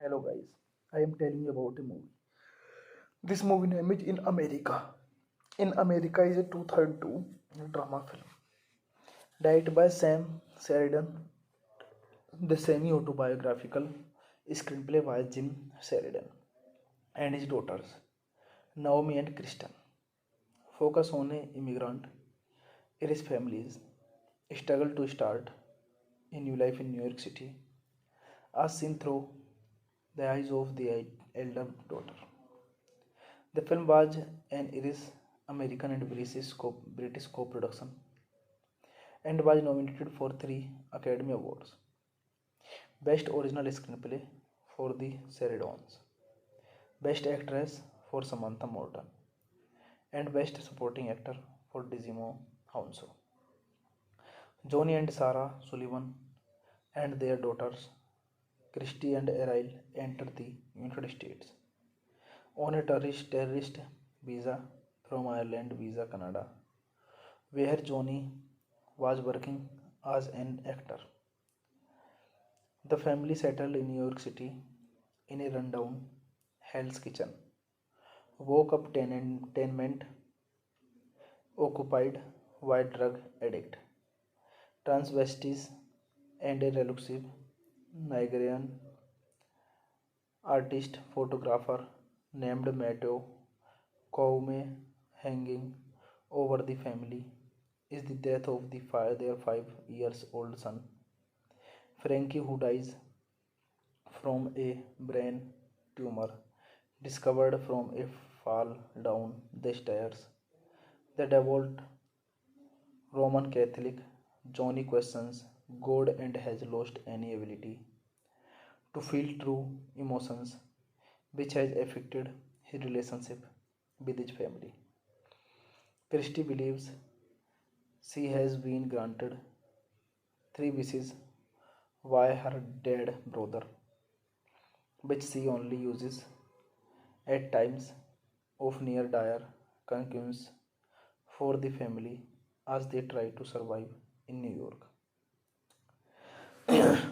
Hello guys, I am telling you about a movie. This movie name is In America. In America is a 2002 drama film directed by Sam Sheridan, the semi-autobiographical screenplay by Jim Sheridan and his daughters Naomi and Kristen. Focus on a immigrant and his family's struggle to start a new life in New York City, as seen through the eyes of the elder daughter. The film was an Irish American and British co-production and was nominated for three Academy Awards: Best Original Screenplay for the Sheridan, Best Actress for Samantha Morton, and Best Supporting Actor for Digimon Hounsou. Johnny and Sarah Sullivan and their daughters Christy and Errol entered the United States on a terrorist visa from Ireland Visa Canada, where Johnny was working as an actor. The family settled in New York City in a rundown Hell's Kitchen, woke up tenement occupied by drug addict, transvestites, and a reclusive Nigerian artist photographer named Matteo Koume. Hanging over the family is the death of their 5 years old son, Frankie, who dies from a brain tumor discovered from a fall down the stairs. The devout Roman Catholic, Johnny questions God and has lost any ability to feel true emotions, which has affected his relationship with his family. Christy believes she has been granted three wishes by her dead brother, which she only uses at times of near dire concerns for the family as they try to survive in New York.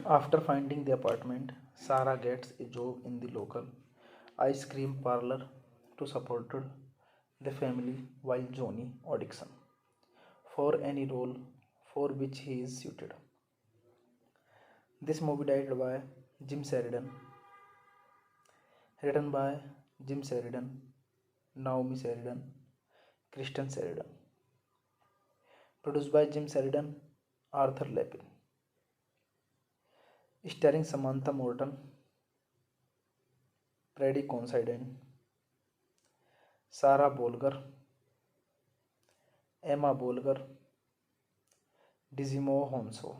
After finding the apartment, Sarah gets a job in the local ice cream parlor to support the family while Johnny auditions for any role for which he is suited. This movie directed by Jim Sheridan, written by Jim Sheridan, Naomi Sheridan, Kristen Sheridan, produced by Jim Sheridan, Arthur Lepin, starring Samantha Morton, Freddie Considine, Sarah Bolger, Emma Bolger, Digimon Hounsou.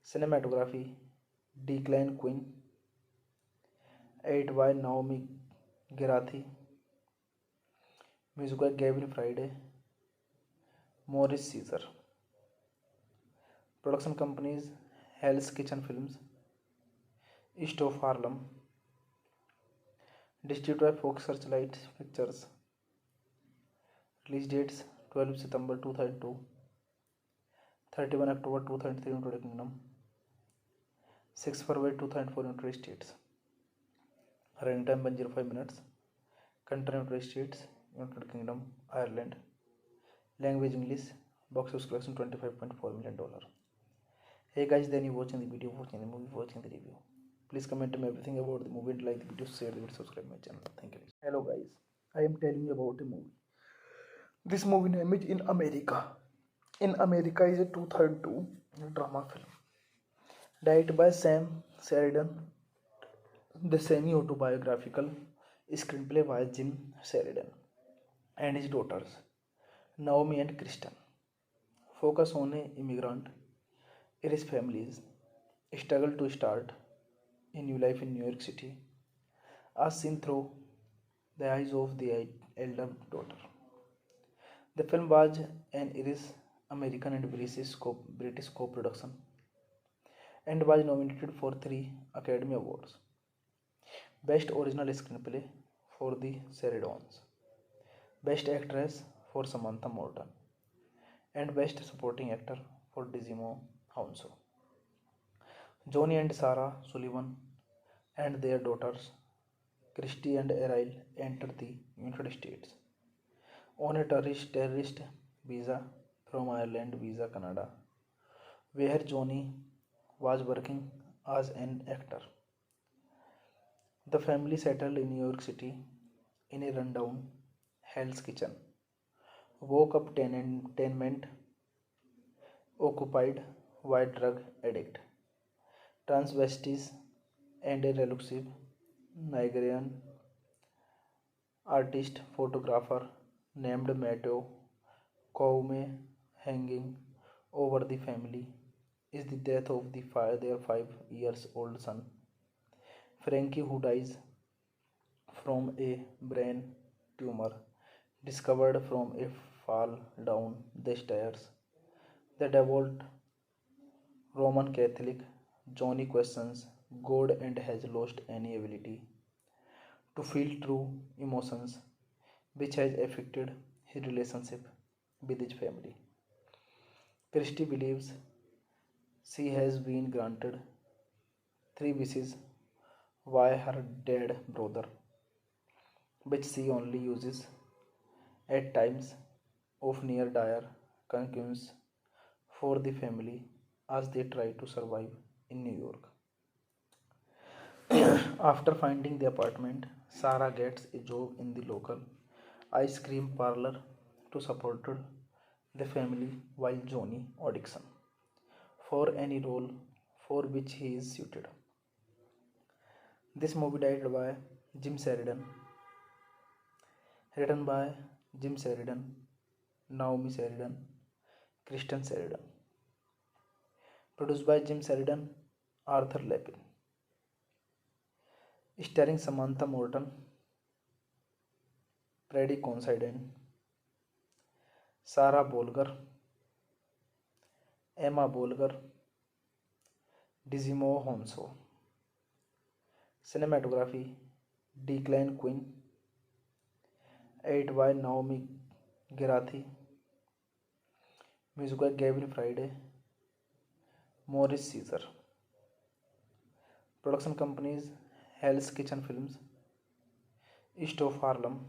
Cinematography Declan Quinn, edited by Naomi Gerathi, music by Gavin Friday, Morris Caesar. Production companies Hell's Kitchen Films, East of Harlem, distributed by Fox Searchlight Pictures. Release dates 12 September 2002, 31 October 2003 United Kingdom, 6 February 2004 United States. Running time 105 minutes. Country United States, United Kingdom, Ireland. Language English. Box office collection $25.4 million. Hey guys, then you watching the video, watching the movie, watching the review. Please comment me everything about the movie, like the video, share the video, subscribe my channel. Thank you. Hello guys, I am telling you about a movie. This movie name is In America. In America is a 2002 drama film directed by Sam Sheridan, the semi-autobiographical screenplay by Jim Sheridan and his daughters Naomi and Kristen. Focus on a immigrant and his family's struggle to start a new life in New York City, as seen through the eyes of the elder daughter. The film was an Irish American and British co-production and was nominated for three Academy Awards: Best Original Screenplay for the Sheridan, Best Actress for Samantha Morton, and Best Supporting Actor for Digimon Hounsou. Johnny and Sarah Sullivan and their daughters, Christy and Errol, enter the United States on a terrorist visa from Ireland Visa Canada, where Johnny was working as an actor. The family settled in New York City in a rundown Hell's Kitchen. Woke up tenement occupied by drug addict, transvestites, and a reclusive Nigerian artist photographer named Matteo Koume. Hanging over the family is the death of their 5 years old son, Frankie, who dies from a brain tumor discovered from a fall down the stairs. The devout Roman Catholic, Johnny questions God and has lost any ability to feel true emotions, which has affected his relationship with his family. Christy believes she has been granted three wishes by her dead brother, which she only uses at times of near dire concerns for the family as they try to survive in New York. After finding the apartment, Sarah gets a job in the local ice cream parlor to support the family while Johnny auditions for any role for which he is suited. This movie directed by Jim Sheridan, written by Jim Sheridan, Naomi Sheridan, Kristen Sheridan, produced by Jim Sheridan, Arthur Lepin, starring Samantha Morton, Freddie Considine, Sarah Bolger, Emma Bolger, Dizimo Honso. Cinematography Declan Quinn, edited by Naomi Gerathi, music by Gabriel Friday, Morris Caesar. Production companies Hell's Kitchen Films, East of Harlem,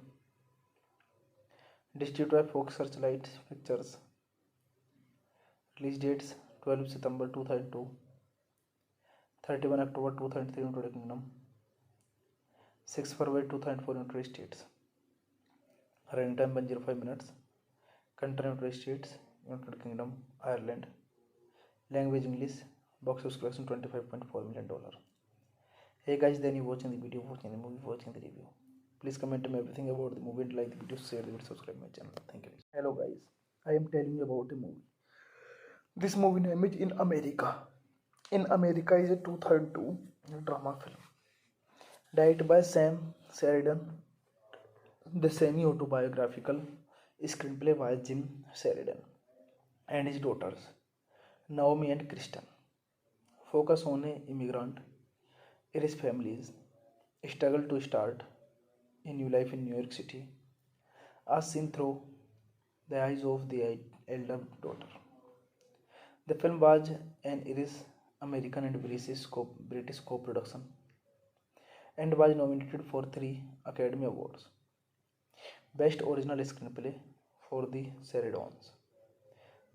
distributed by Fox Searchlight Pictures. Release dates 12 September 2002, 31 October 2003 United Kingdom, 6 February 2004 United States. Running time 105 minutes. Country United States, United Kingdom, Ireland. Language English. Box office collection $25.4 million. Hey guys, then you watching the video, watching the movie, watching the review. Please comment me everything about the movie and like the video, share the video, subscribe my channel. Thank you. Hello guys, I am telling you about a movie. This movie name is In America. In America is a 2002 drama film. Directed by Sam Sheridan. The semi-autobiographical screenplay by Jim Sheridan and his daughters, Naomi and Kristen. Focus on an immigrant and his family's struggle to start a new life in New York City, as seen through the eyes of the elder daughter. The film was an Irish American and British co-production and was nominated for 3 Academy Awards. Best Original Screenplay for the Sheridans,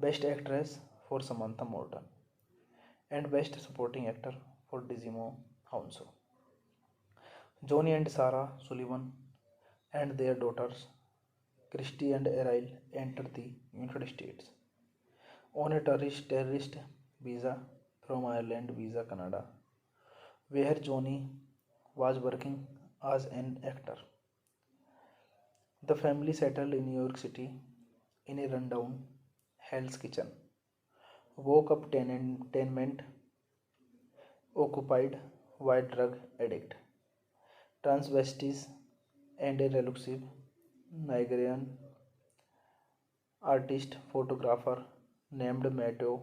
Best Actress for Samantha Morton, and Best Supporting Actor for Dizimo Honso. Johnny and Sarah Sullivan and their daughters, Christy and Errol, enter the United States on a terrorist visa from Ireland Visa Canada, where Johnny was working as an actor. The family settled in New York City in a rundown Hell's Kitchen. Woke up tenement occupied by drug addict, transvestites, and a reclusive Nigerian artist photographer named Matteo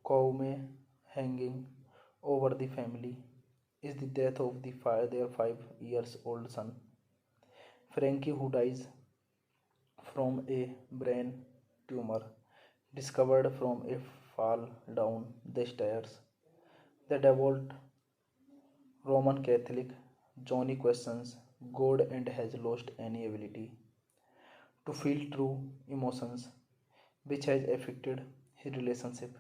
Koume. Hanging over the family is the death of their 5 years old son, Frankie, who dies from a brain tumor discovered from a fall down the stairs. The devout Roman Catholic, Johnny questions God and has lost any ability to feel true emotions, which has affected his relationship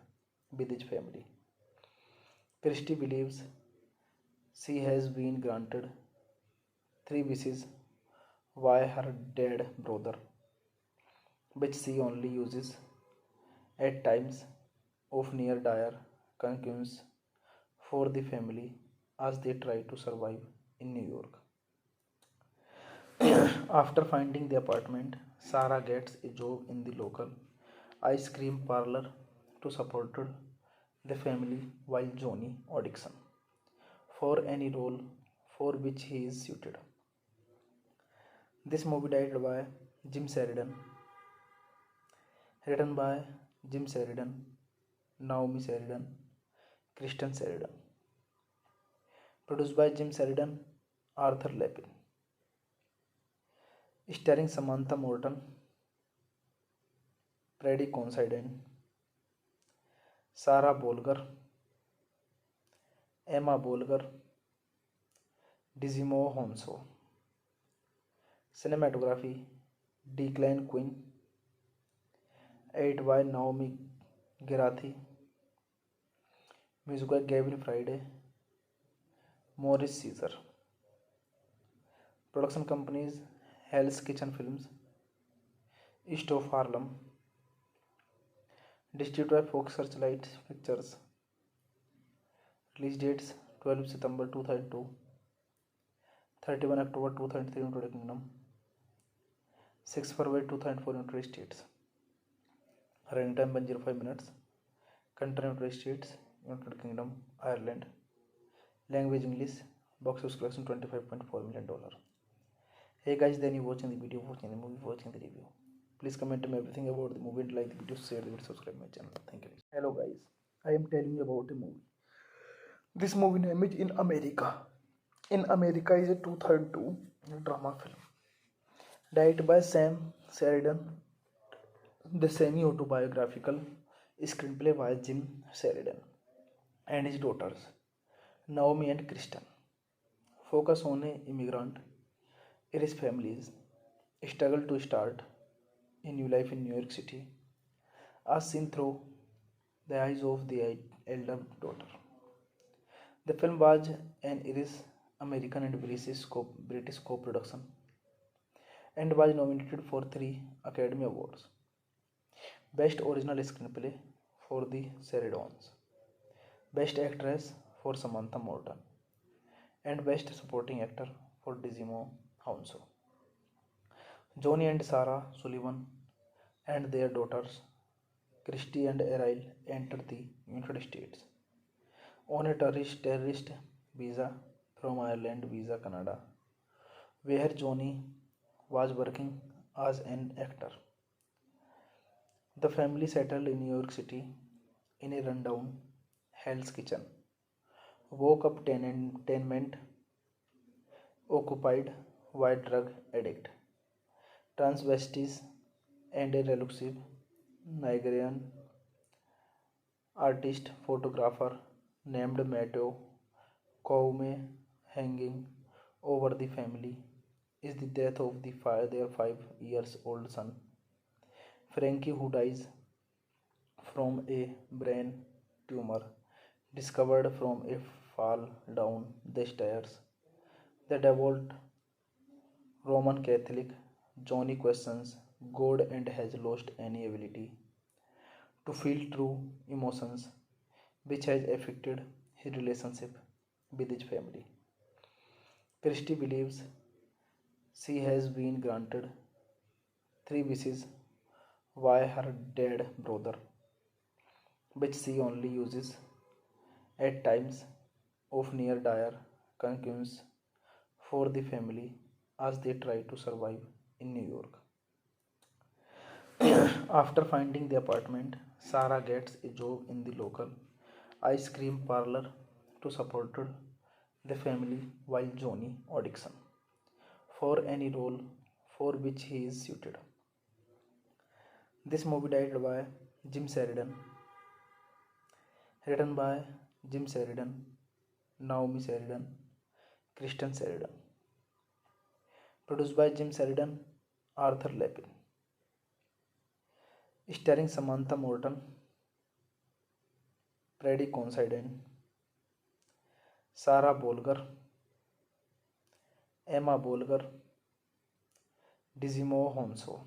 with his family. Christy believes she has been granted three wishes by her dead brother, which she only uses at times of near dire concerns for the family as they try to survive in New York. After finding the apartment, Sarah gets a job in the local ice cream parlor to support the family while Johnny auditions for any role for which he is suited. This movie directed by Jim Sheridan, written by Jim Sheridan, Naomi Sheridan, Kristen Sheridan, produced by Jim Sheridan, Arthur Lepin, starring Samantha Morton, Freddie Considine, Sarah Bolger, Emma Bolger, Digimon Honso. Cinematography Declan Quinn, edited by Naomi Gerathi, music by Gavin Friday, Morris Caesar. Production companies Hell's Kitchen Films, East of Harlem, distributed by Fox Searchlight Pictures. Release dates 12 September 2002, 31 October 2003 in United Kingdom, 6 February 2004 in United States. Running time 105 minutes. Country United States, United Kingdom, Ireland. Language English. Box office collection $25.4 million. Hey guys, then you watching the video, watching the movie, watching the review. Please comment me everything about the movie and like the video, share the video, subscribe my channel. Thank you. Hello guys, I am telling you about a movie. This movie name is In America. In America is a 2002 drama film. Directed by Sam Sheridan. The semi-autobiographical screenplay by Jim Sheridan and his daughters Naomi and Kristen. Focus on an immigrant and his family's struggle to start a new life in New York City, as seen through the eyes of the elder daughter. The film was an Irish American and British co-production and was nominated for 3 Academy Awards. Best Original Screenplay for the Sheridans, Best Actress for Samantha Morton, and Best Supporting Actor for Digimon Hounsou. Johnny and Sarah Sullivan and their daughters, Christy and Errol, entered the United States on a terrorist visa from Ireland Visa Canada, where Johnny was working as an actor. The family settled in New York City in a rundown Hell's Kitchen, woke up tenement occupied by drug addict, transvestites, and a reclusive Nigerian artist photographer named Matteo Koume. Hanging over the family is the death of their 5 years old son, Frankie, who dies from a brain tumor discovered from a fall down the stairs. The devout Roman Catholic, Johnny questions God and has lost any ability to feel true emotions, which has affected his relationship with his family. Christy believes she has been granted three wishes by her dead brother, which she only uses at times of near dire concerns for the family as they try to survive in New York. After finding the apartment, Sarah gets a job in the local ice cream parlor to support the family while Johnny auditions for any role for which he is suited. This movie directed by Jim Sheridan, written by Jim Sheridan, Naomi Sheridan, Kristen Sheridan. Produced by Jim Sheridan, Arthur Lepin. Starring Samantha Morton, Freddie Considine, Sarah Bolger, Emma Bolger, Digimo Honso.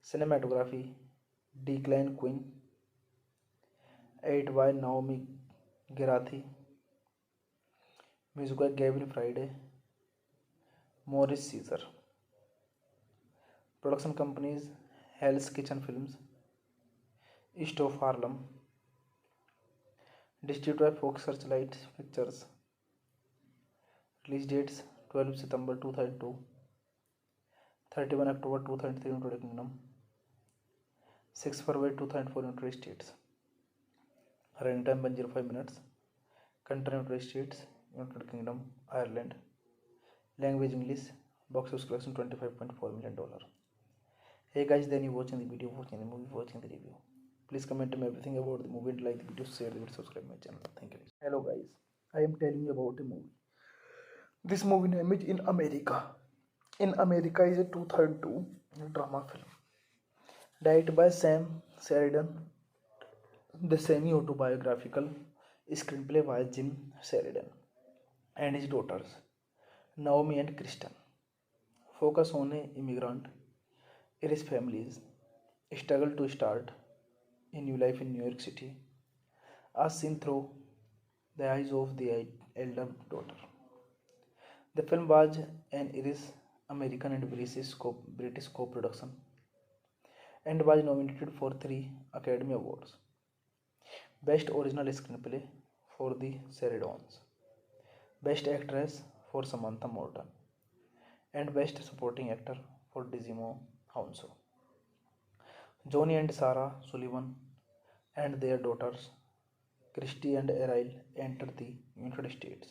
Cinematography Declan Quinn. Edit by Naomi Gerathi. Music by Gabriel Friday, Maurice Caesar. Production companies Hell's Kitchen Films, East of Harlem. Distributed by Fox Searchlight Pictures. Release dates 12 September 2002, 31 October 2003 United Kingdom, 6 February 2004 United States. Running time 105 minutes. Country United States, United Kingdom, Ireland. Language English. Box office collection $25.4 million. Hey guys, then you watching the video, watching the movie, watching the review. Please comment me everything about the movie, like the video, share the video, subscribe my channel. Thank you. Hello guys, I am telling you about a movie. This movie name is In America. In America is a 2002 drama film. Directed by Sam Sheridan. The semi-autobiographical screenplay by Jim Sheridan and his daughters Naomi and Kristen. Focus on an immigrant and his family's struggle to start a new life in New York City, as seen through the eyes of the elder daughter. The film was an Irish American and British co-production and was nominated for 3 Academy Awards. Best Original Screenplay for the Sheridans, Best Actress for Samantha Morton, and Best Supporting Actor for Digimo Hounsou. Johnny and Sarah Sullivan and their daughters Christy and Errol entered the United States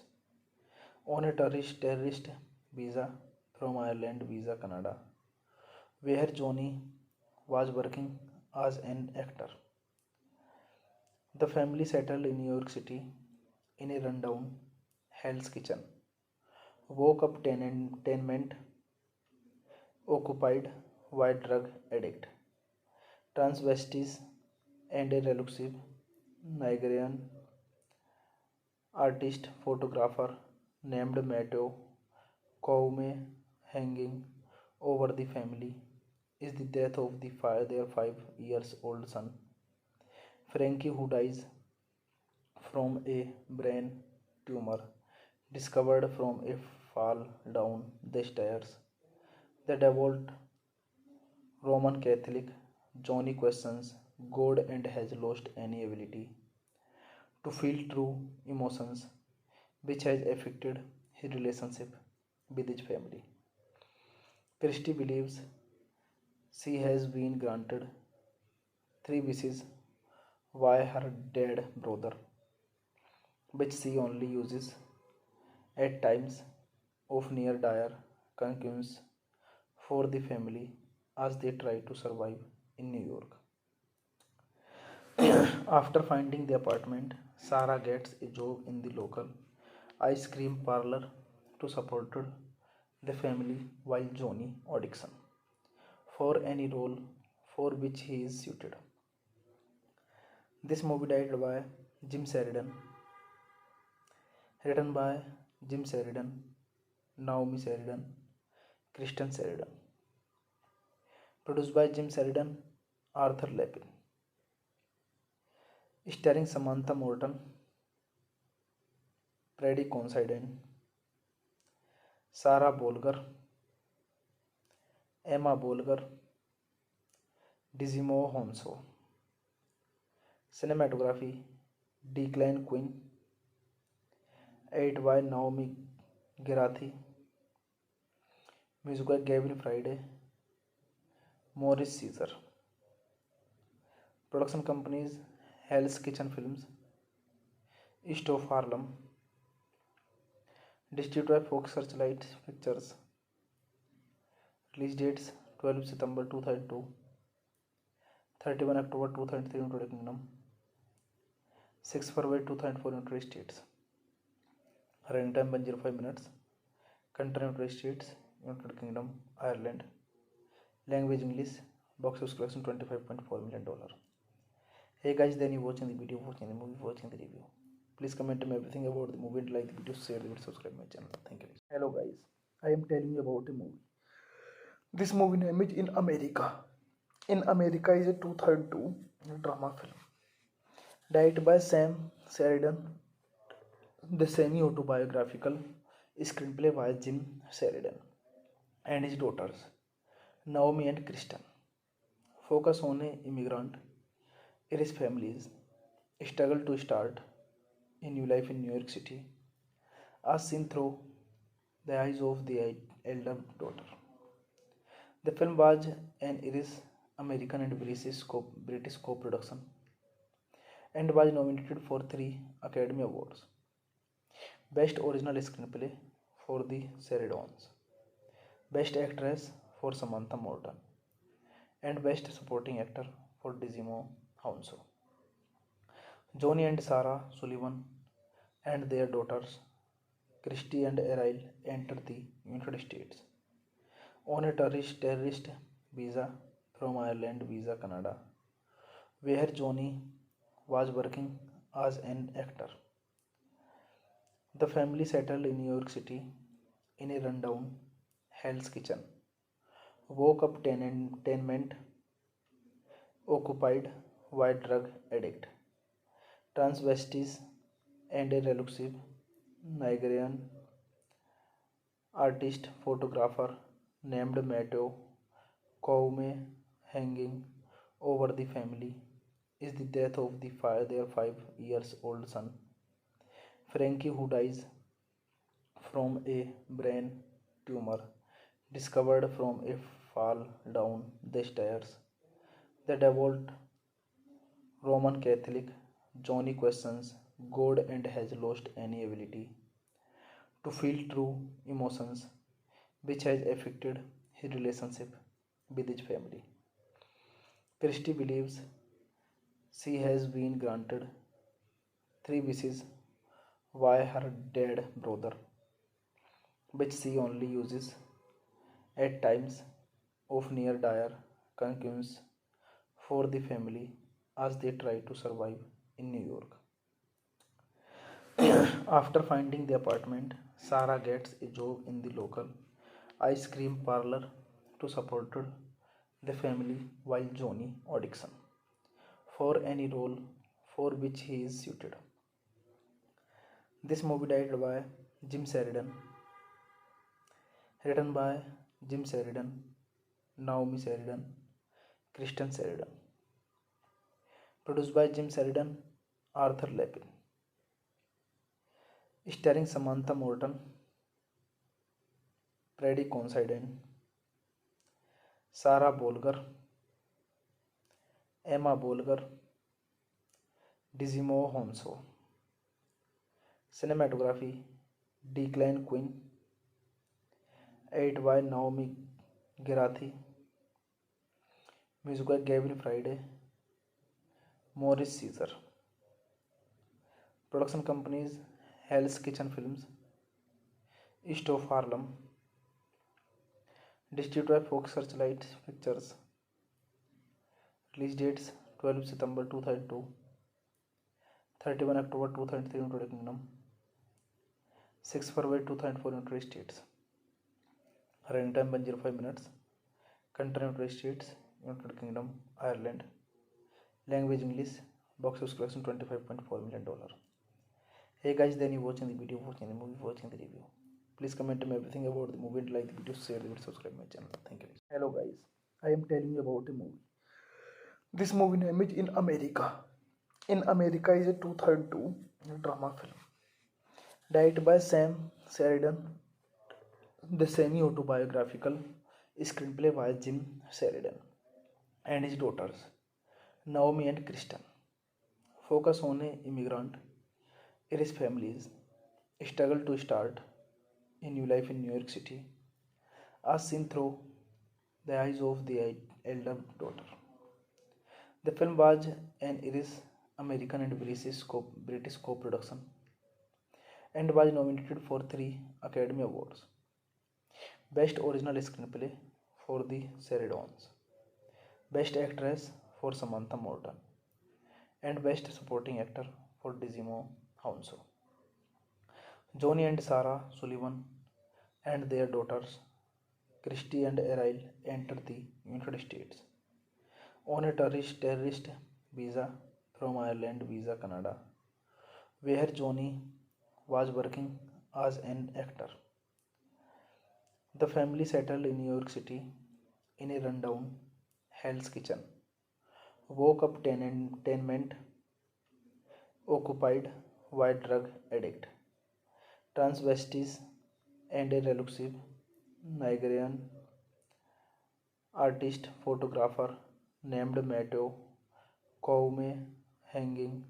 on a terrorist visa from Ireland Visa Canada, where Johnny was working as an actor. The family settled in New York City in a rundown Hell's Kitchen, woke up tenement occupied by drug addict, transvestites, and a reclusive Nigerian artist photographer named Matteo Koume. Hanging over the family is the death of their 5-year-old son, Frankie, who dies from a brain tumor discovered from a fall down the stairs. The devout Roman Catholic, Johnny questions God and has lost any ability to feel true emotions, which has affected his relationship with his family. Christy believes she has been granted 3 wishes by her dead brother, which she only uses at times of near dire concerns for the family as they try to survive in New York. After finding the apartment, Sarah gets a job in the local ice cream parlor to support the family while Johnny auditions for any role for which he is suited. This movie directed by Jim Sheridan, written by Jim Sheridan, Naomi Sheridan, Kristen Sheridan. Produced by Jim Sheridan, Arthur Lepin. Starring Samantha Morton, Freddie Considine, Sarah Bolger, Emma Bolger, Digimo Honso. Cinematography Declan Quinn. Edit by Naomi Gerathi. Music by Gabriel Friday, Maurice Caesar. Production companies Hell's Kitchen Films, East of Harlem. Distributed by Fox Searchlight Pictures. Release dates 12 September 2002, 31 October 2003 United Kingdom, 6 February 2004 United States. Running time 105 minutes. Country United States, United Kingdom, Ireland. Language English. Box office collection $25.4 million. Hey guys, then you watching the video, watching the movie, watching the review. Please comment me everything about the movie, like the video, share the video, subscribe my channel. Thank you. Hello guys, I am telling you about a movie. This movie name is In America. In America is a 2002 drama film. Directed by Sam Sheridan. The semi-autobiographical screenplay by Jim Sheridan and his daughters, Naomi and Kristen. Focus on an immigrant and his family's struggle to start a new life in New York City, as seen through the eyes of the elder daughter. The film was an Irish American and British co-production and was nominated for 3 Academy Awards. Best Original Screenplay for the Sheridans, Best Actress for Samantha Morton, and Best Supporting Actor for Digimo Hounsou. Johnny and Sarah Sullivan and their daughters, Christy and Errol, entered the United States on a terrorist visa from Ireland Visa Canada, where Johnny was working as an actor. The family settled in New York City in a rundown Hell's Kitchen, woke up tenement occupied by drug addict, transvestites, and a reclusive Nigerian artist photographer named Matteo Koume. Hanging over the family is the death of their 5 years old son, Frankie, who dies from a brain tumor discovered from a fall down the stairs. The devout Roman Catholic, Johnny questions God and has lost any ability to feel true emotions, which has affected his relationship with his family. Christy believes she has been granted 3 wishes by her dead brother, which she only uses at times of near dire concerns for the family as they try to survive in New York. After finding the apartment, Sarah gets a job in the local ice cream parlor to support the family while Johnny auditions for any role for which he is suited. This movie directed by Jim Sheridan, written by Jim Sheridan, Naomi Sheridan, Kristen Sheridan, produced by Jim Sheridan, Arthur Lepin, starring Samantha Morton, Freddie Considine, Sarah Bolger, Emma Bolger, Digimo Hounsou. Cinematography Declan Quinn, edited by Naomi Gerathi, music by Gabriel Friday, Morris Caesar. Production companies Hell's Kitchen Films, East of Harlem, distributed by Fox Searchlight Pictures. Release dates 12 September 2002, 31 October 2003 United Kingdom, 6 February 2004 United States. Running time 105 minutes. Country United States, United Kingdom, Ireland. Language English. Box office collection $25.4 million. Hey guys, then you watching the video, watching the movie, watching the review. Please comment me everything about the movie, like the video, share the video, subscribe my channel. Thank you. Hello guys, I am telling you about a movie. This movie name is In America. In America is a 2002 drama film. Directed by Sam Sheridan. The semi-autobiographical screenplay by Jim Sheridan and his daughters, Naomi and Kristen. Focus on an immigrant and his family's struggle to start a new life in New York City, as seen through the eyes of the elder daughter. The film was an Irish American and British co-production and was nominated for 3 Academy Awards. Best Original Screenplay for The Seridons, Best Actress for Samantha Morton, and Best Supporting Actor for Digimon Hounsou. Johnny and Sarah Sullivan and their daughters, Christy and Errol, entered the United States on a terrorist visa from Ireland Visa Canada, where Johnny was working as an actor. The family settled in New York City in a rundown Hell's Kitchen, woke up tenement occupied by drug addict, transvestites, and a reclusive Nigerian artist photographer named Matteo Koume. Hanging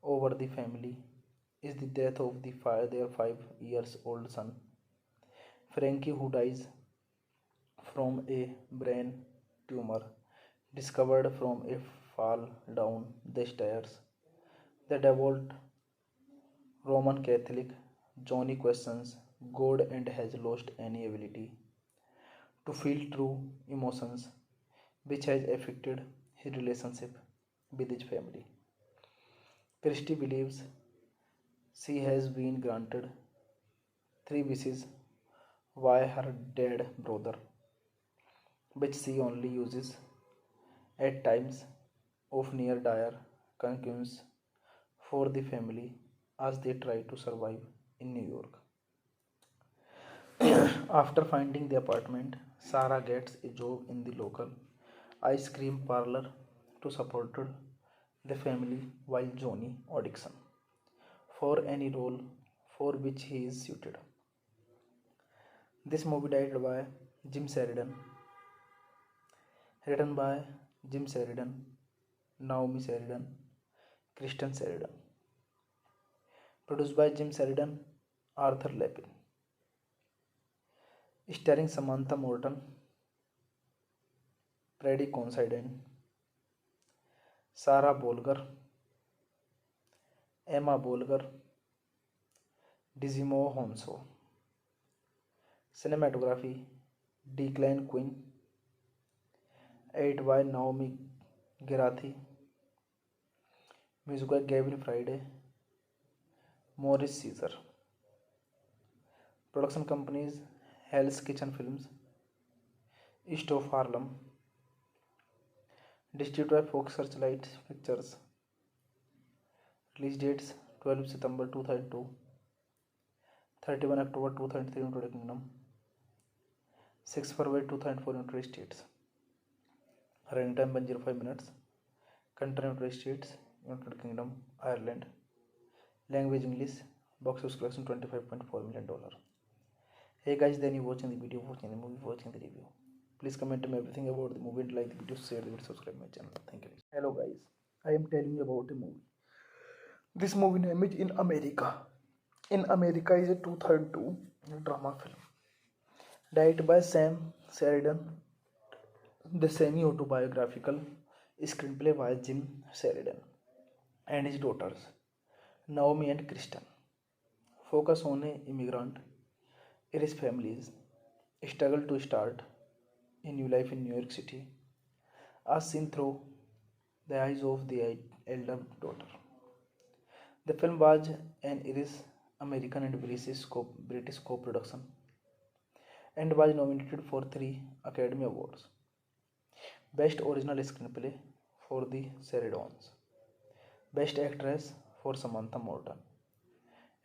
over the family is the death of their 5 years old son, Frankie, who dies from a brain tumor discovered from a fall down the stairs. The devout Roman Catholic, Johnny questions God and has lost any ability to feel true emotions, which has affected his relationship with his family. Christy believes she has been granted 3 wishes by her dead brother, which she only uses at times of near dire concerns for the family as they try to survive in New York. After finding the apartment, Sarah gets a job in the local ice cream parlor to support the family while Johnny auditions for any role for which he is suited. This movie directed by Jim Sheridan, written by Jim Sheridan, Naomi Sheridan, Kristen Sheridan, produced by Jim Sheridan, Arthur Lepin, starring Samantha Morton, Freddie Considine, Sarah Bolger, Emma Bolger, Digimon Hounsou. Cinematography Declan Quinn, edited by Naomi Gerathi, music by Gavin Friday, Morris Caesar. Production companies Hell's Kitchen Films, East of Harlem, distributed by Fox Searchlight Pictures. Release dates 12 September 2002, 31 October 2003 in United Kingdom, 6 February 2004 in United States. Running time 105 minutes. Country United States, United Kingdom, Ireland. Language English. Box office collection $25.4 million. Hey guys, then you watching the video, watching the movie, watching the review. Please comment me everything about the movie and like the video, share the video, subscribe my channel. Thank you. Hello guys, I am telling you about a movie. This movie name is In America. In America is a 2002 drama film. Directed by Sam Sheridan. The semi-autobiographical screenplay by Jim Sheridan and his daughters, Naomi and Kristen. Focus on an immigrant and his family's struggle to start a new life in New York City, as seen through the eyes of the elder daughter. The film was an Irish American and British co-production and was nominated for 3 Academy Awards. Best Original Screenplay for The Seridons, Best Actress for Samantha Morton,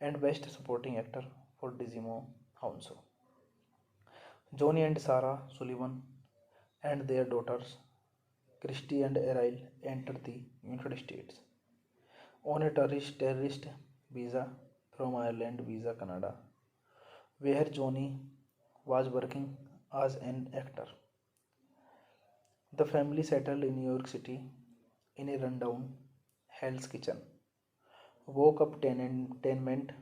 and Best Supporting Actor for Digimon Hounsou. Johnny and Sarah Sullivan and their daughters, Christy and Errol, entered the United States on a terrorist visa from Ireland Visa Canada, where Johnny was working as an actor. The family settled in New York City in a rundown Hell's Kitchen, woke up tenement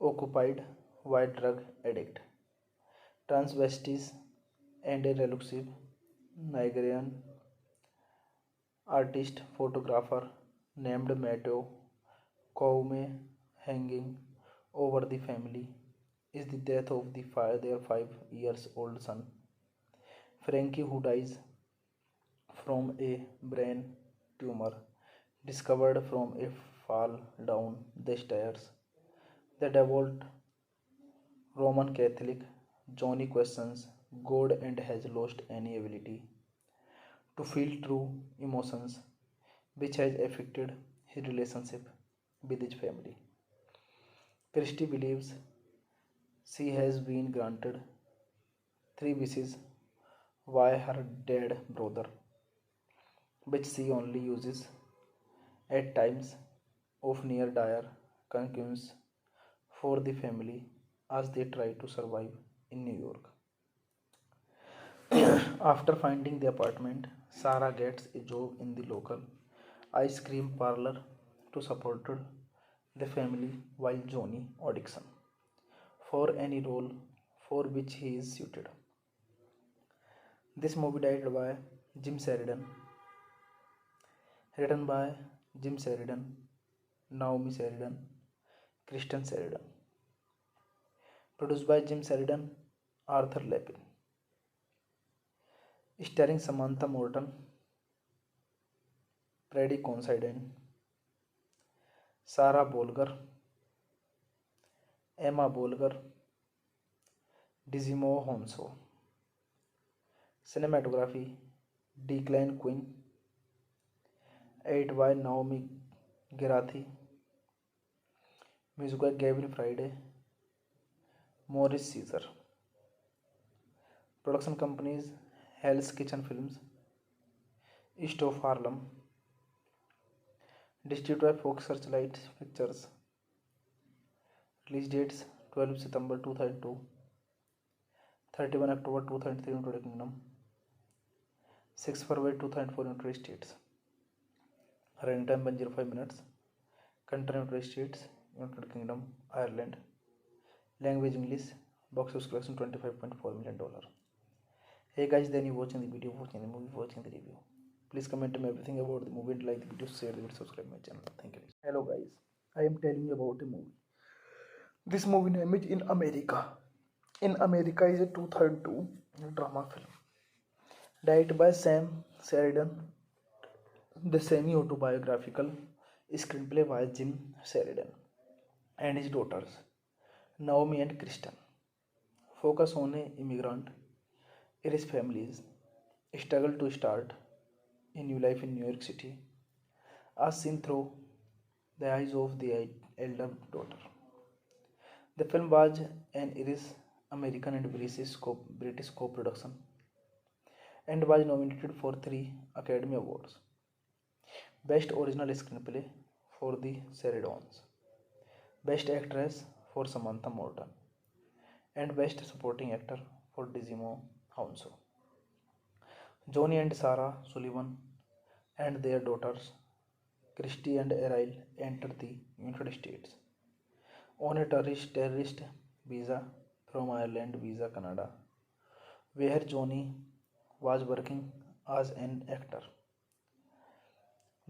occupied by drug addict, transvestites, and a reclusive Nigerian artist photographer named Matteo Koume. Hanging over the family is the death of their 5 years old son, Frankie, who dies from a brain tumor discovered from a fall down the stairs. The devout Roman Catholic Johnny questions God and has lost any ability to feel true emotions, which has affected his relationship with his family. Christy believes she has been granted three wishes by her dead brother, which she only uses at times of near dire concerns for the family as they try to survive in New York. After finding the apartment, Sarah gets a job in the local ice cream parlor to support the family while Johnny auditions for any role for which he is suited. This movie directed by Jim Sheridan, written by Jim Sheridan, Naomi Sheridan, Kristen Sheridan, produced by Jim Sheridan, Arthur Lepin, starring Samantha Morton, Freddie Considine, Sarah Bolger, Emma Bolger, Dizimo Honso. Cinematography Declan Quinn, edited by Naomi Gerathi, music by Gabriel Friday, Morris Caesar. Production companies Hell's Kitchen Films, East of Harlem, distributed by Fox Searchlight Pictures. Release dates 12 September 2002, 31 October 2003 in United Kingdom, 6 February 2004 in United States. Running time 105 minutes. Country United States, United Kingdom, Ireland. Language English. Box office collection $25.4 million. Hey guys, then you watching the video, watching the movie, watching the review. Please comment me everything about the movie, like the video, share the video, subscribe my channel. Thank you. Hello guys, I am telling you about a movie. This movie name is In America. In America is a 2002 drama film. Directed by Sam Sheridan. The semi-autobiographical screenplay by Jim Sheridan and his daughters, Naomi and Kristen. Focus on an immigrant and his family's struggle to start a new life in New York City, as seen through the eyes of the elder daughter. The film was an Irish American and British co-production and was nominated for 3 Academy Awards. Best Original Screenplay for the Sheridans, Best Actress for Samantha Morton, and Best Supporting Actor for Dizimo Honso. Johnny and Sarah Sullivan and their daughters, Christy and Errol, enter the United States on a terrorist visa from Ireland Visa Canada, where Johnny was working as an actor.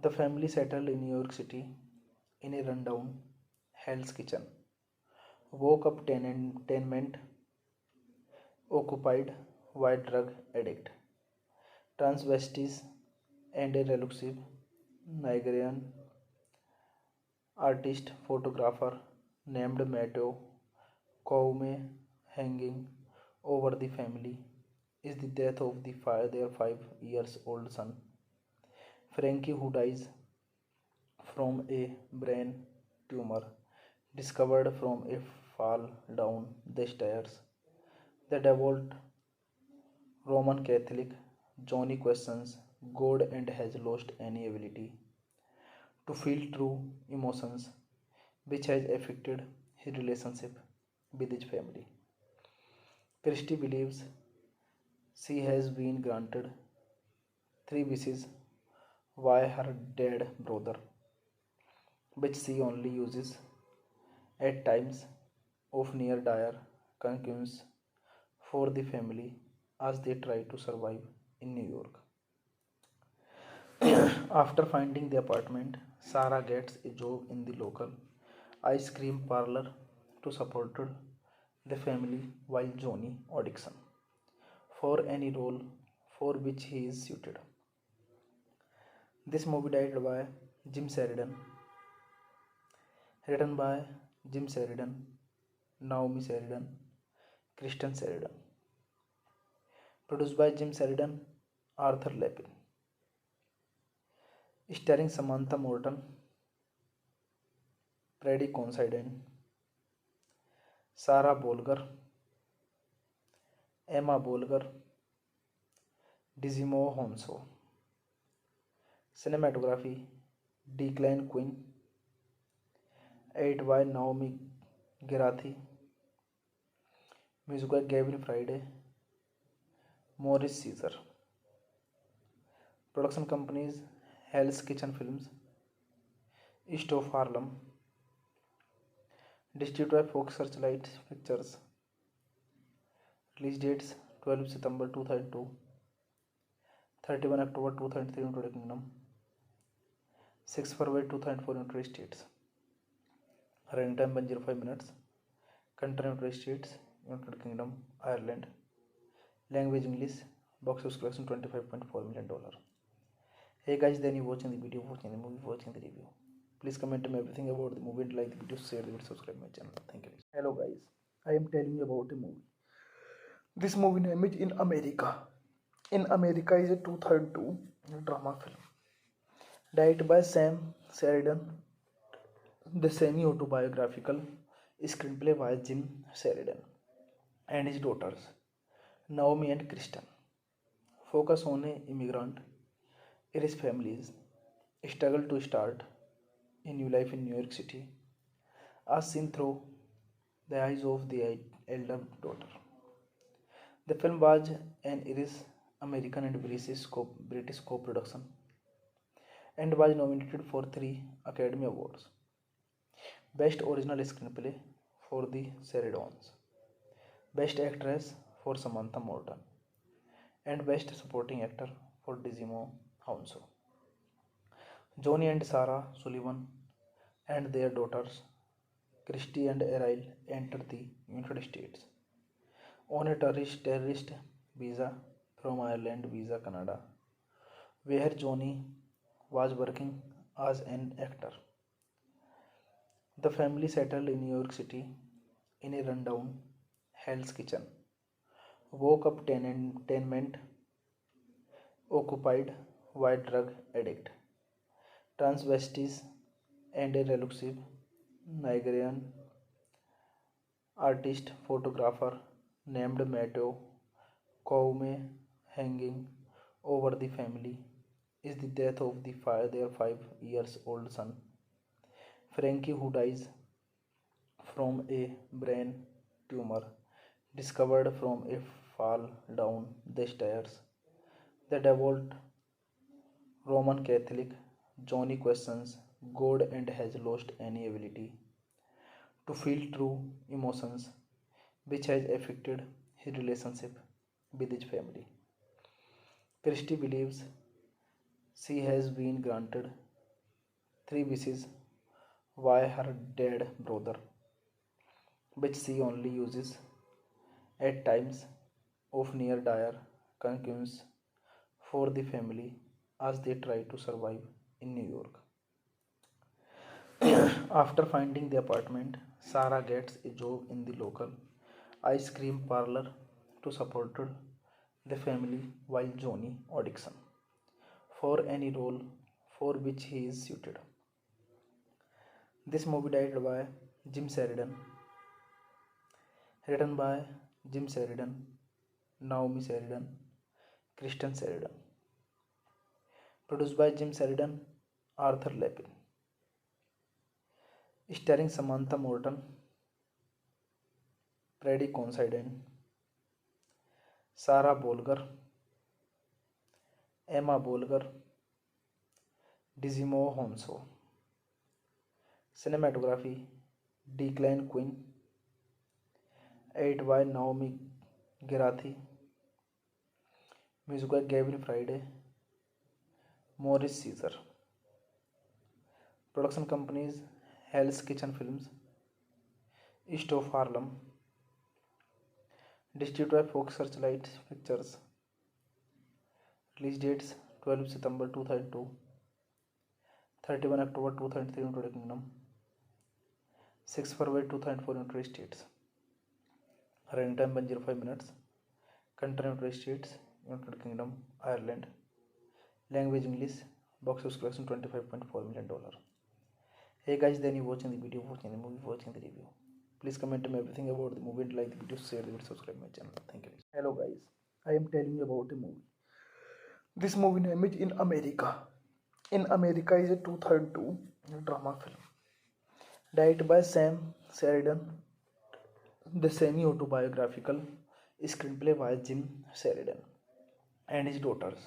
The family settled in New York City in a rundown Hell's Kitchen. Woke up tenement occupied by drug addict, transvestites, and a reclusive Nigerian artist photographer named Matteo Koume. Hanging over the family is the death of their 5 years old son, Frankie, who dies from a brain tumor discovered from a fall down the stairs. The devout Roman Catholic Johnny questions God and has lost any ability to feel true emotions, which has affected his relationship with his family. Christy believes she has been granted three wishes by her dead brother, which she only uses at times of near dire concerns for the family as they try to survive in New York. After finding the apartment, Sarah gets a job in the local ice cream parlor to support the family while Johnny audition for any role for which he is suited. This movie directed by Jim Sheridan, written by Jim Sheridan, Naomi Sheridan, Kristen Sheridan, produced by Jim Sheridan, Arthur Lepin, starring Samantha Morton, Freddie Considine, Sarah Bolger, Emma Bolger, Digimon Honso. Cinematography Declan Quinn, edited by Naomi Gerathi, music by Gavin Friday, Morris Caesar. Production companies Hell's Kitchen Films, East of Harlem, distributed by Fox Searchlight Pictures. Release dates 12 September 2002, 31 October 2003 in United Kingdom, 6 February 2004 in United States. Running time 105 minutes. Country United States, United Kingdom, Ireland. Language English. Box office collection $25.4 million. Hey guys, then you watching the video, watching the movie, watching the review. Please comment me everything about the movie, like the video, share the video, subscribe my channel. Thank you. Hello guys, I am telling you about a movie. This movie name is In America. In America is a 2002 drama film. Directed by Sam Sheridan. The semi-autobiographical screenplay by Jim Sheridan and his daughters Naomi and Kristen. Focus on an immigrant and his family's struggle to start a new life in New York City, as seen through the eyes of the elder daughter. The film was an Irish American and British co-production and was nominated for 3 Academy Awards. Best Original Screenplay for the Sheridans, Best Actress for Samantha Morton, and Best Supporting Actor for Digimon Honso. Johnny and Sarah Sullivan and their daughters Christy and Errol entered the United States on a terrorist visa from Ireland Visa Canada, where Johnny was working as an actor. The family settled in New York City in a rundown Hell's Kitchen. Woke up tenement occupied by drug addict, transvestites, and a reclusive Nigerian artist photographer named Matteo Koume. Hanging over the family is the death of their 5-year-old son, Frankie, who dies from a brain tumor discovered from a fall down the stairs. The devout Roman Catholic, Johnny questions God and has lost any ability to feel true emotions, which has affected his relationship with his family. Christy believes she has been granted 3 wishes by her dead brother, which she only uses at times of near dire concerns for the family as they try to survive in New York. After finding the apartment, Sarah gets a job in the local ice cream parlor to support the family while Johnny auditions for any role for which he is suited. This movie directed by Jim Sheridan, written by Jim Sheridan, Naomi Sheridan, Kristen Sheridan, produced by Jim Sheridan, Arthur Lepin, starring Samantha Morton, Freddie Considine, Sarah Bolger, Emma Bolger, Digimon Honso. Cinematography Declan Quinn, edited by Naomi Gerathi, music by Gavin Friday, Morris Caesar. Production companies Hell's Kitchen Films, East of Harlem. Distributed by Fox Searchlight Pictures. Release dates 12 September 2002, 31 October 2003 United Kingdom, 6 February 2004 United States. Running time 105 minutes. Country United States, United Kingdom, Ireland. Language English. Box office collection $25.4 million. Hey guys, then you watching the video, watching the movie, watching the review. Please comment me everything about the movie, like the video, share the video, subscribe my channel. Thank you. Hello guys, I am telling you about a movie. This movie name is In America. In America is a 2002 drama film. Directed by Sam Sheridan. The semi-autobiographical screenplay by Jim Sheridan and his daughters,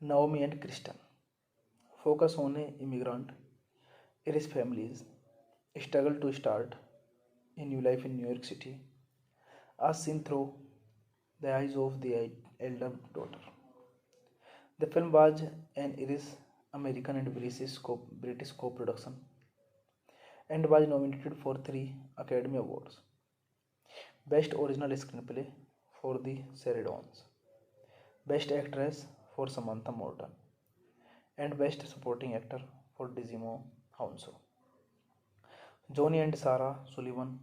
Naomi and Kristen. Focus on an immigrant and his family's struggle to start a new life in New York City, as seen through the eyes of the elder daughter. The film was an Irish American and British co-production and was nominated for 3 Academy Awards. Best Original Screenplay for the Sheridans, Best Actress for Samantha Morton, and Best Supporting Actor for Digimo Hounsou. Johnny and Sarah Sullivan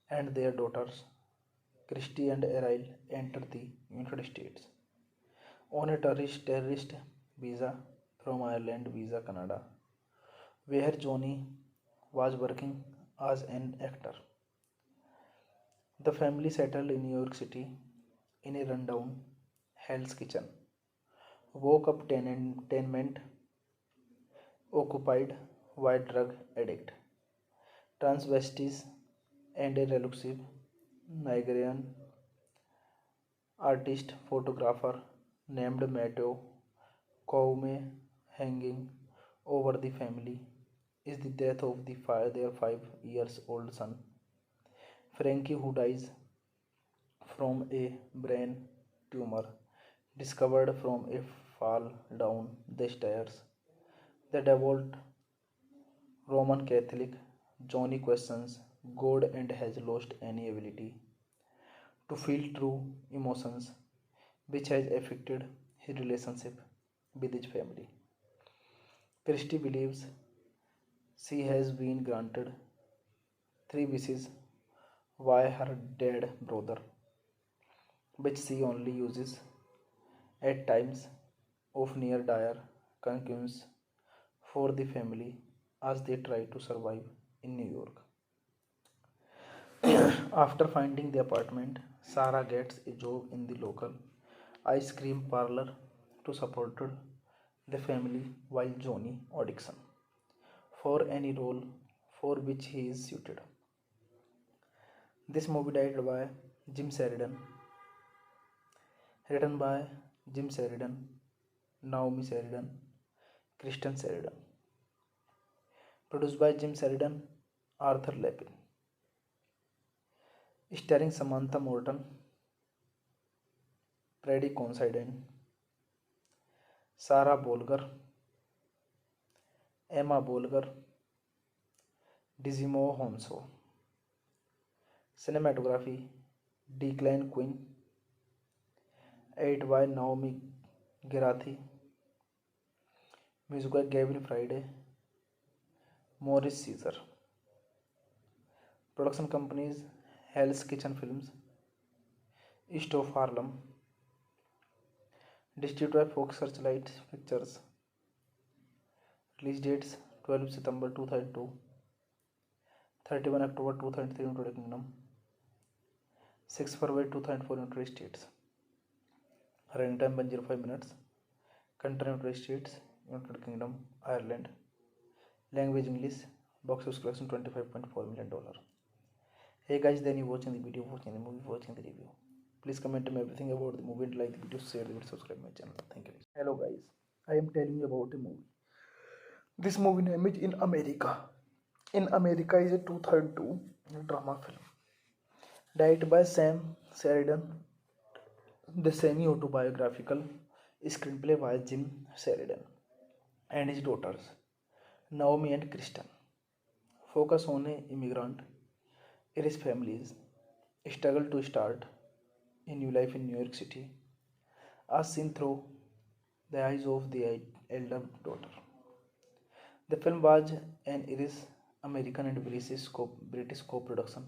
and their daughters, Christy and Errol, entered the United States on a terrorist visa from Ireland Visa Canada, where Johnny was working as an actor. The family settled in New York City in a rundown Hell's Kitchen, woke up tenement occupied by drug addict, transvestites, and a reclusive Nigerian artist photographer named Matteo Koume. Hanging over the family is the death of their 5 years old son, Frankie, who dies from a brain tumor discovered from a fall down the stairs. The devout Roman Catholic, Johnny questions God and has lost any ability to feel true emotions, which has affected his relationship with his family. Christy believes she has been granted 3 wishes by her dead brother, which she only uses at times of near dire concerns for the family as they try to survive in New York. After finding the apartment, Sarah gets a job in the local ice cream parlor to support the family while Johnny auditions for any role for which he is suited. This movie directed by Jim Sheridan, written by Jim Sheridan, Naomi Sheridan, Kristen Sheridan, produced by Jim Sheridan, Arthur Lepin, starring Samantha Morton, Freddie Considine, Sarah Bolger, Emma Bolger, Digimo Hounsou. Cinematography Declan Quinn, edited by Naomi Gerathi, music by Gavin Friday, Morris Caesar. Production companies Hell's Kitchen Films, East of Harlem. Distributed by Fox Searchlight Pictures. Release dates 12 September 2002, 31 October 2003 United Kingdom, 6 February 2004 United States. Running time 105 minutes. Country United States, United Kingdom, Ireland. Language English. Box office collection $25.4 million. Hey guys, then you watching the video, watching the movie, watching the review. Please comment me everything about the movie, like the video, share the video, subscribe my channel. Thank you. Hello guys, I am telling you about a movie. This movie name is In America. In America is a 2002 drama film. Directed by Sam Sheridan. The semi-autobiographical screenplay by Jim Sheridan and his daughters, Naomi and Kristen. Focus on an immigrant Irish families struggle to start a new life in New York City, as seen through the eyes of the elder daughter. The film was an Irish American and British co-production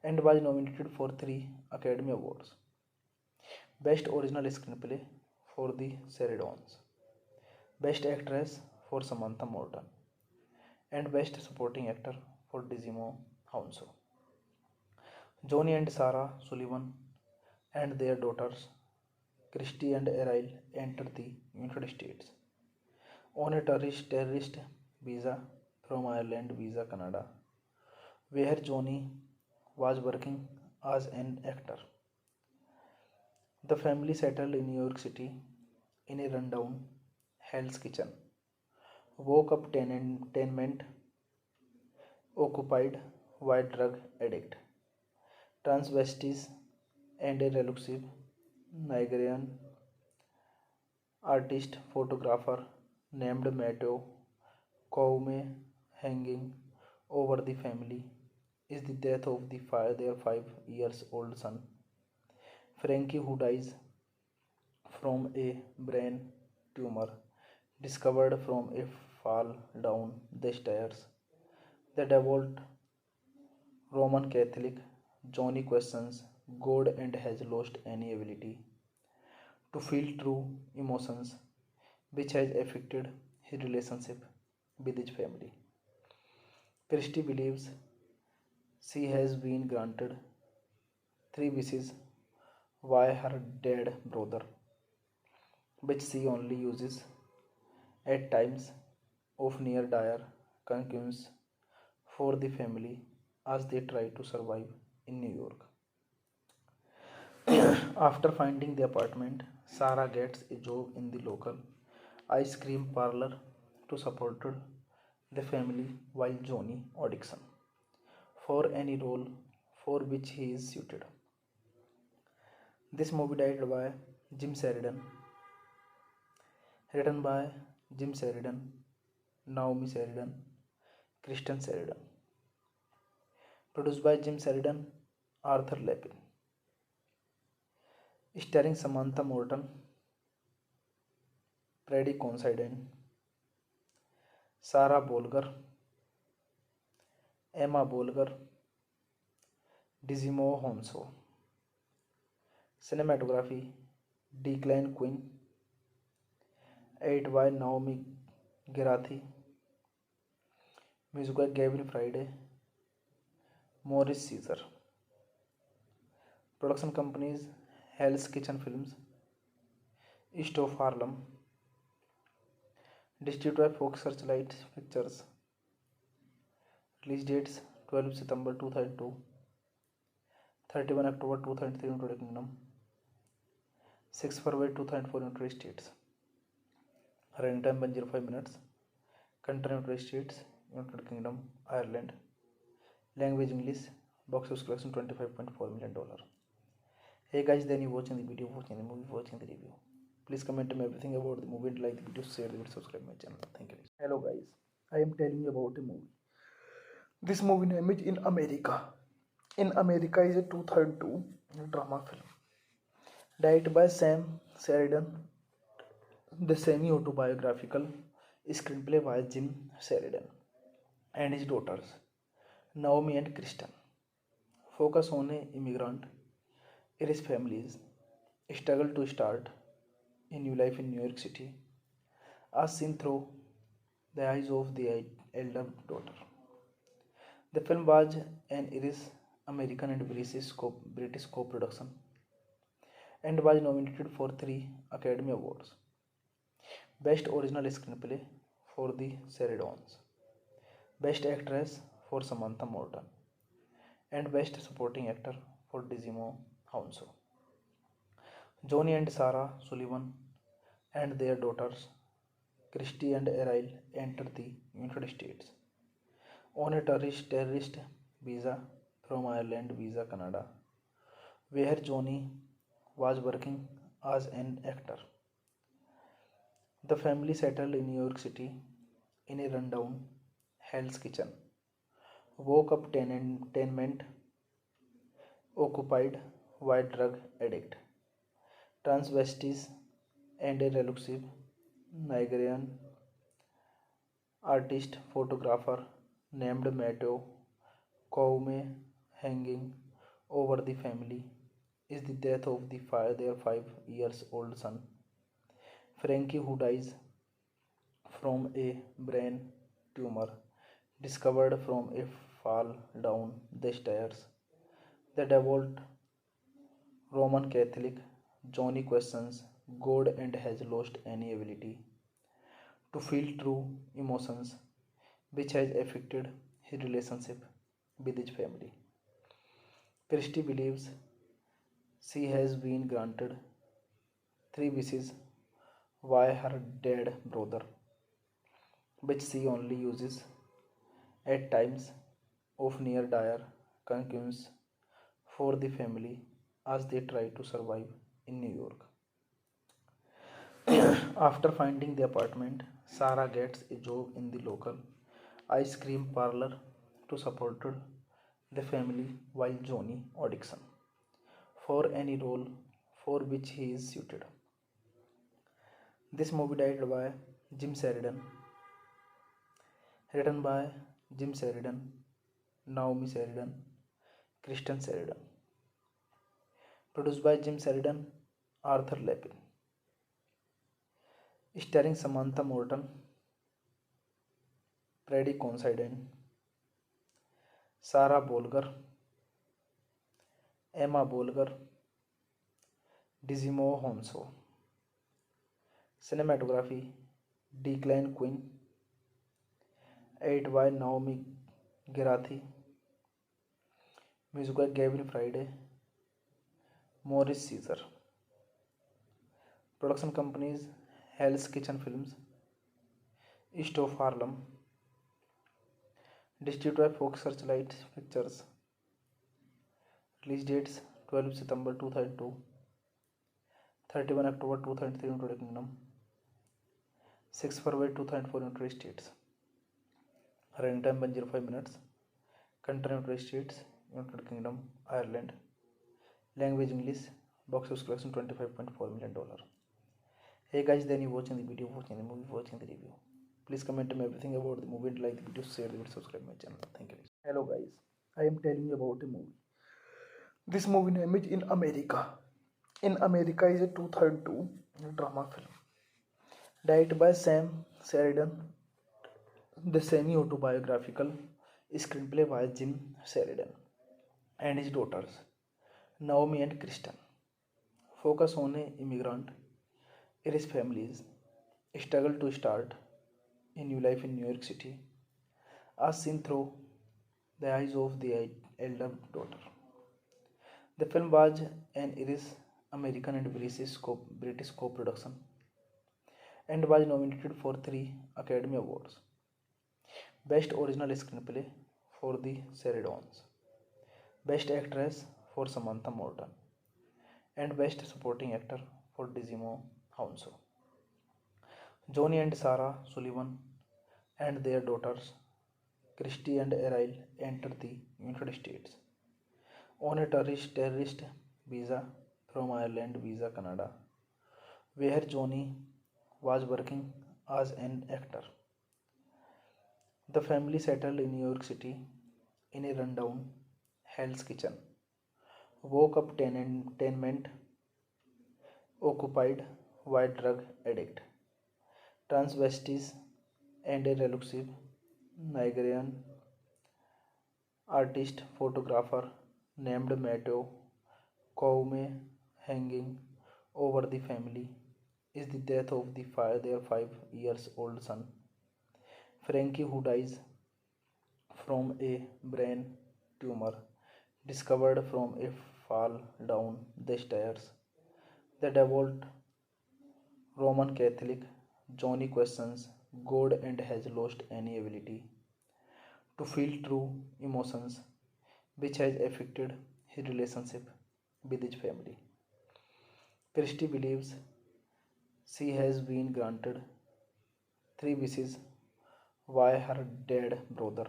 and was nominated for three Academy Awards: Best Original Screenplay for the Sarah Dawns, Best Actress for Samantha Morton, and Best Supporting Actor for Digimo Hounsou. Johnny and Sarah Sullivan and their daughters, Christy and Errol, entered the United States on a terrorist visa from Ireland Visa Canada, where Johnny was working as an actor. The family settled in New York City in a rundown Hell's Kitchen, woke up tenement occupied by drug addict, transvestites, and a reclusive Nigerian artist photographer named Matteo Koume. Hanging over the family is the death of their 5 years old son, Frankie, who dies from a brain tumor discovered from a fall down the stairs. The devout Roman Catholic, Johnny questions God and has lost any ability to feel true emotions, which has affected his relationship with his family. Christy believes she has been granted three wishes by her dead brother, which she only uses at times of near dire concerns for the family as they try to survive in New York. After finding the apartment, Sarah gets a job in the local ice cream parlor to support the family while Johnny auditions for any role for which he is suited. This movie directed by Jim Sheridan, written by Jim Sheridan, Naomi Sheridan, Kristen Sheridan, produced by Jim Sheridan, Arthur Lepin, starring Samantha Morton, Freddie Considine, Sarah Bolger, Emma Bolger, Digimo Hounsou. Cinematography Declan Quinn, edited by Naomi Gerathi, music by Gabriel Friday, Morris Caesar. Production companies Hell's Kitchen Films, East of Harlem, distributed by Fox Searchlight Pictures. Release dates 12 September 2002, 31 October 2003 in United Kingdom, 6 February 2004 in United States. Running time 105 minutes. Country United States, United Kingdom, Ireland. Language English. Box office collection $25.4 million. Hey guys, then you watching the video, watching the movie, watching the review. Please comment me everything about the movie, like the video, share the video, subscribe my channel. Thank you. Hello guys, I am telling you about a movie. This movie name is In America. In America is a 2002 drama film directed by Sam Sheridan. The semi-autobiographical screenplay by Jim Sheridan and his daughters Naomi and Kristen. Focus on a immigrant Irish families struggle to start a new life in New York City, as seen through the eyes of the elder daughter. The film was an Irish American and British co-production and was nominated for three Academy Awards: Best Original Screenplay for the Sarah Dawns, Best Actress for Samantha Morton, and Best Supporting Actor for Digimo Hounsou. Johnny and Sarah Sullivan and their daughters, Christy and Errol, entered the United States on a terrorist visa from Ireland Visa Canada, where Johnny was working as an actor. The family settled in New York City in a rundown Hell's Kitchen, woke up tenement occupied by drug addict, transvestites, and a reclusive Nigerian artist photographer named Mateo Koume hanging over the family is the death of their 5 years old son, Frankie, who dies from a brain tumor discovered from a fall down the stairs. The devout Roman Catholic Johnny questions God and has lost any ability to feel true emotions, which has affected his relationship with his family. Christy believes she has been granted three wishes by her dead brother, which she only uses at times of near dire concerns for the family as they try to survive in New York. After finding the apartment, Sarah gets a job in the local ice cream parlor to support the family while Johnny auditions for any role for which he is suited. This movie directed by Jim Sheridan, written by Jim Sheridan, Naomi Sheridan, Kristen Sheridan, produced by Jim Sheridan, Arthur Lepin, starring Samantha Morton, Freddie Considine, Sarah Bolger, Emma Bolger, Dizimo Honso. Cinematography Declan Quinn, edited by Naomi Gerathi, music by Gavin Friday, Morris Caesar. Production companies Hell's Kitchen Films, East of Harlem, distributed by Fox Searchlight Pictures. Release dates 12 September 2002, 31 October 2003 in United Kingdom, 6 February 2004 in United States. Running time 105 minutes. Country United States, United Kingdom, Ireland. Language English. Box office collection $25.4 million. Hey guys, then you watching the video, watching the movie, watching the review. Please comment me everything about the movie, like the video, share the video, subscribe my channel. Thank you. Hello guys, I am telling you about a movie. This movie name is In America. In America is a 2002 drama film. Directed by Sam Sheridan. The semi-autobiographical screenplay by Jim Sheridan and his daughters, Naomi and Kristen. Focus on an immigrant and his family's struggle to start a new life in New York City, as seen through the eyes of the elder daughter. The film was an Irish American and British co-production and was nominated for 3 Academy Awards. Best Original Screenplay for the Sheridans, Best Actress for Samantha Morton, and Best Supporting Actor for Dizimo Honso. Johnny and Sarah Sullivan and their daughters, Christy and Errol, enter the United States on a tourist visa from Ireland Visa Canada, where Johnny was working as an actor. The family settled in New York City in a rundown Hell's Kitchen. Woke up tenement occupied by drug addict, transvestites, and a reclusive Nigerian artist photographer named Mateo Koume hanging over the family is the death of their 5 years old son, Frankie, who dies from a brain tumor discovered from a fall down the stairs. The devout Roman Catholic Johnny questions God and has lost any ability to feel true emotions, which has affected his relationship with his family. Christy believes she has been granted three wishes by her dead brother,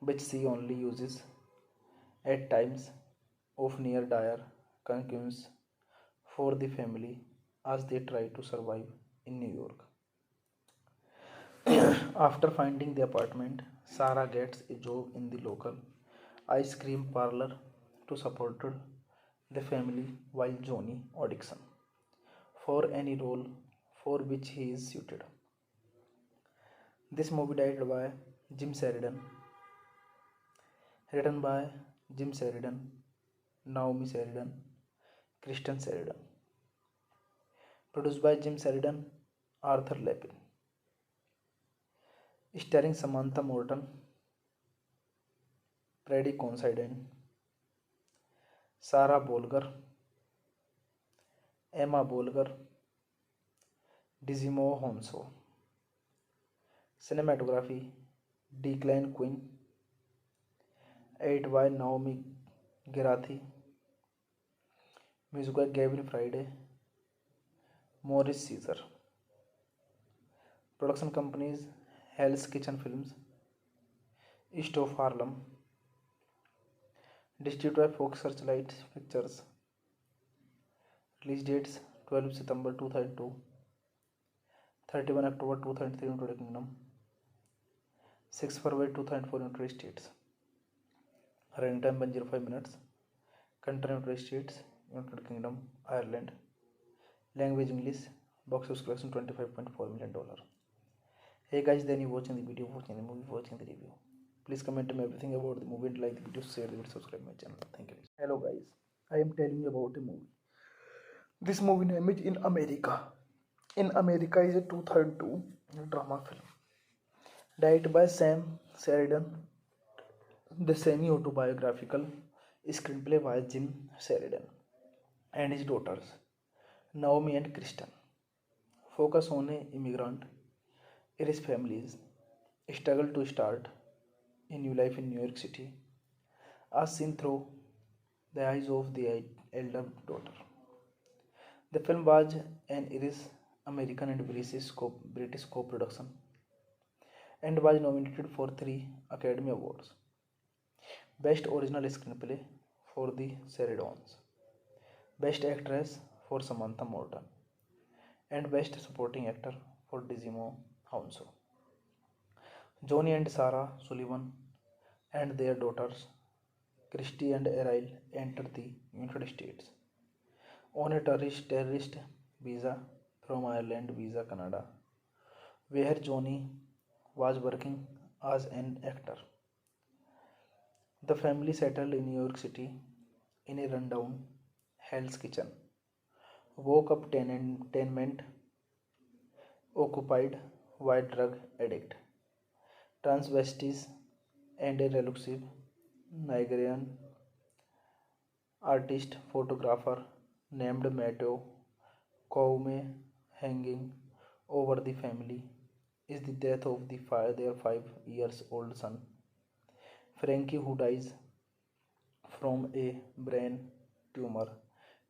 which she only uses at times of near dire concerns for the family as they try to survive in New York. After finding the apartment, Sarah gets a job in the local ice cream parlor to support the family while Johnny auditions for any role for which he is suited. This movie directed by Jim Sheridan, written by Jim Sheridan, Naomi Sheridan, Kristen Sheridan, produced by Jim Sheridan, Arthur Lepin, starring Samantha Morton, Freddie Considine, Sarah Bolger, Emma Bolger, Dizimo Honso. Cinematography Declan Quinn, edited by Naomi Gerathi, music by Gavin Friday, Morris Caesar. Production companies Hell's Kitchen Films, East of Harlem, distributed by Fox Searchlight Pictures. Release dates 12 September 2002, 31 October 2003 in United Kingdom, 6 February 2004 in United States. Running time 105 minutes. Country United States, United Kingdom, Ireland. Language English. Box office collection $25.4 million. Hey guys, then you watching the video, watching the movie, watching the review. Please comment me everything about the movie and like the video, share the video, subscribe my channel. Thank you. Hello guys, I am telling you about a movie. This movie name is In America. In America is a 2002 drama film. Directed by Sam Sheridan. The semi-autobiographical screenplay by Jim Sheridan and his daughters, Naomi and Kristen. Focus on an immigrant and his family's struggle to start a new life in New York City, as seen through the eyes of the elder daughter. The film was an Irish American and British co-production and was nominated for 3 Academy Awards. Best Original Screenplay for the Sheridans, Best Actress for Samantha Morton, and Best Supporting Actor for Dizimo Honso. Johnny and Sarah Sullivan and their daughters, Christy and Errol, enter the United States on a tourist visa from Ireland Visa Canada, where Johnny was working as an actor. The family settled in New York City in a rundown Hell's Kitchen. Woke up tenement occupied by drug addict, transvestites, and a reclusive Nigerian artist photographer named Matteo Koume. Hanging over the family is the death of their 5-year-old son, Frankie, who dies from a brain tumor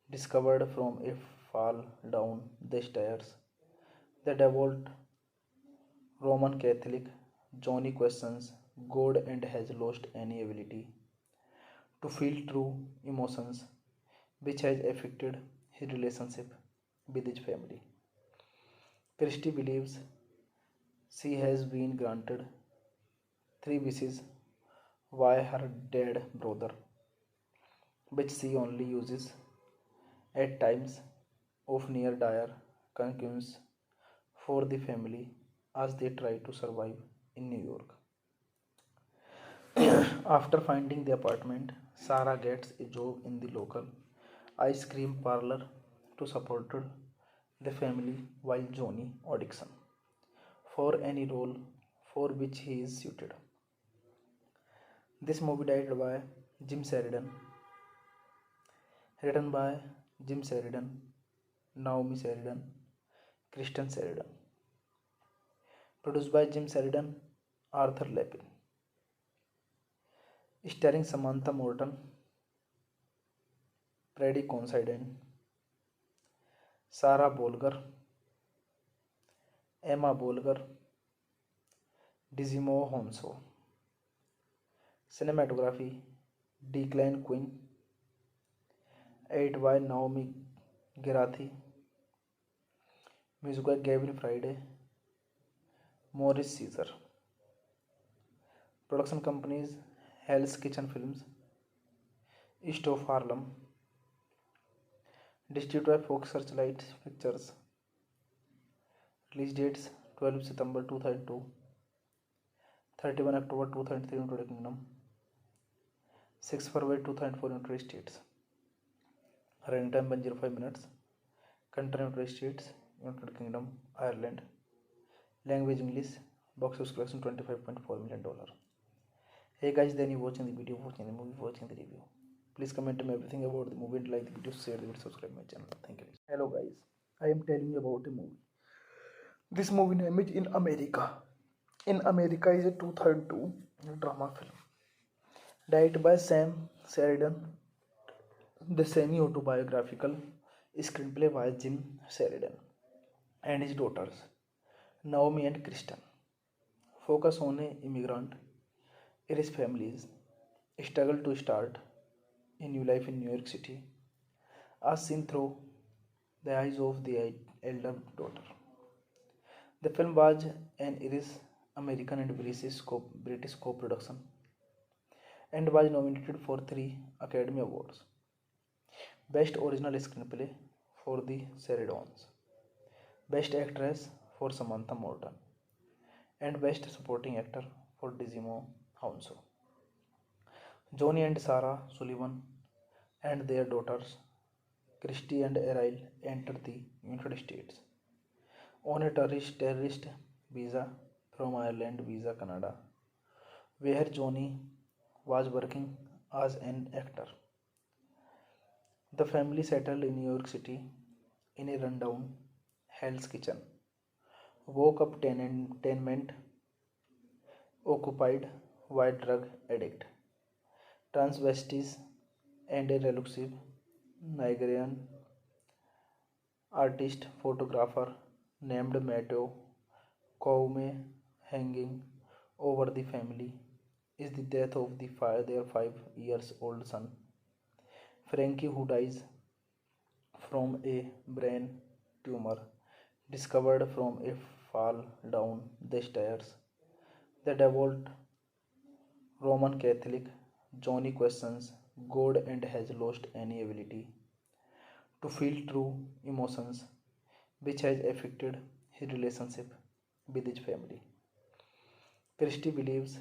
discovered from a fall down the stairs. The devout Roman Catholic, Johnny questions God and has lost any ability to feel true emotions, which has affected his relationship with his family. Christy believes she has been granted 3 wishes by her dead brother, which she only uses at times of near dire concerns for the family as they try to survive in New York. After finding the apartment, Sarah gets a job in the local ice cream parlor to support the family while Johnny auditions for any role for which he is suited. This movie directed by Jim Sheridan, written by Jim Sheridan, Naomi Sheridan, Kristen Sheridan, produced by Jim Sheridan, Arthur Lepin, starring Samantha Morton, Freddie Considine, Sarah Bolger, Emma Bolger, Dizimo Honso. Cinematography Declan Queen. Edit by Naomi Gerathi. Music by Gavin Friday. Morris Caesar. Production companies Hell's Kitchen Films, East of Harlem. Distributed by Fox Searchlight Pictures. Release dates 12 September 2002, 31 October 2003 in United Kingdom, 6 February 2004 in United States. Running time 105 minutes. Country United States, United Kingdom, Ireland. Language English. Box office collection $25.4 million. Hey guys, then you watching the video, watching the movie, watching the review. Please comment me everything about the movie and like the video, share the video, subscribe my channel. Thank you. Hello guys, I am telling you about a movie. This movie name is In America. In America is a 2002 drama film. Directed by Sam Sheridan. The semi-autobiographical screenplay by Jim Sheridan and his daughters, Naomi and Kristen. Focus on an immigrant and his family's struggle to start a new life in New York City, as seen through the eyes of the elder daughter. The film was an Irish American and British co-production and was nominated for 3 Academy Awards. Best Original Screenplay for the Sheridans, Best Actress for Samantha Morton, and Best Supporting Actor for Digimo Hounsou. Johnny and Sarah Sullivan and their daughters, Christy and Errol, entered the United States on a tourist visa from Ireland Visa Canada, where Johnny was working as an actor. The family settled in New York City in a rundown Hell's Kitchen, woke up tenement occupied by drug addict, transvestites, and a reclusive Nigerian artist photographer named Matteo Koume. Hanging over the family is the death of their 5-year-old son, Frankie, who dies from a brain tumor discovered from a fall down the stairs. The devout Roman Catholic, Johnny questions God and has lost any ability to feel true emotions, which has affected his relationship with his family. Christy believes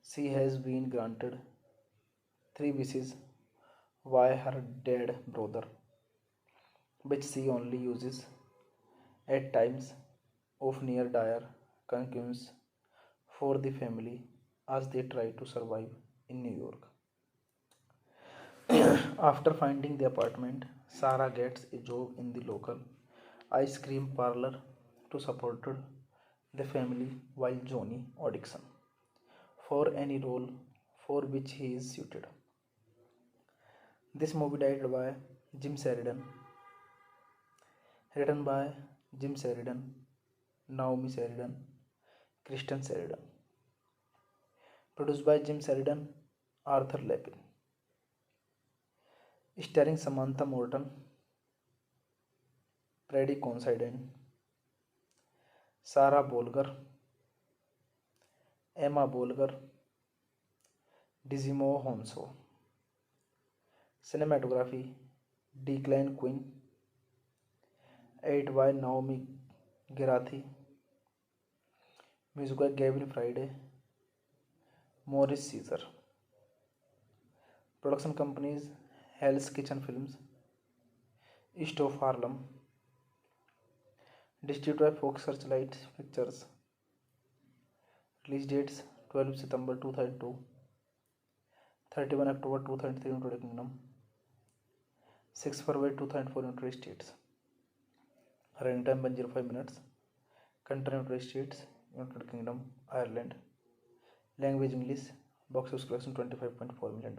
she has been granted 3 wishes by her dead brother, which she only uses at times of near dire concerns for the family as they try to survive in New York. After finding the apartment, Sarah gets a job in the local ice cream parlor to support the family while Johnny auditions for any role for which he is suited. This movie directed by Jim Sheridan, written by Jim Sheridan, Naomi Sheridan, Kristen Sheridan, produced by Jim Sheridan, Arthur Lepin, starring Samantha Morton, Freddie Considine, Sarah Bolger, Emma Bolger, Digimo Hounsou. Cinematography Declan Queen. Edit by Naomi Gerathi. Music by Gavin Friday, Morris Caesar. Production companies Hell's Kitchen Films, East of Harlem. Distributed by Fox Searchlight Pictures. Release dates 12 September 2002, 31 October 2003 in United Kingdom, 6 February 2004 in United States. Running time 105 minutes. Country United States, United Kingdom, Ireland. Language English. Box office collection $25.4 million.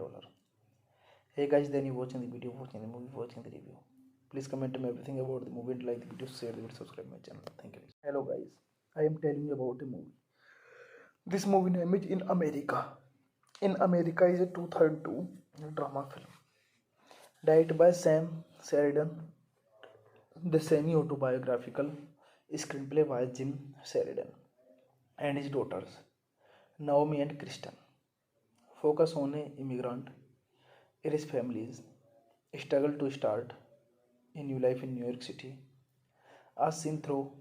Hey guys, then you watching the video, watching the movie, watching the review. Please comment me everything about the movie and like the video, share the video, subscribe my channel. Thank you. Hello guys, I am telling you about a movie. This movie name is In America. in America is a 2002 drama film directed by Sam Sheridan. The semi-autobiographical screenplay by Jim Sheridan and his daughters Naomi and Kristen focus on a immigrant and his family's struggle to start a new life in New York City, as seen through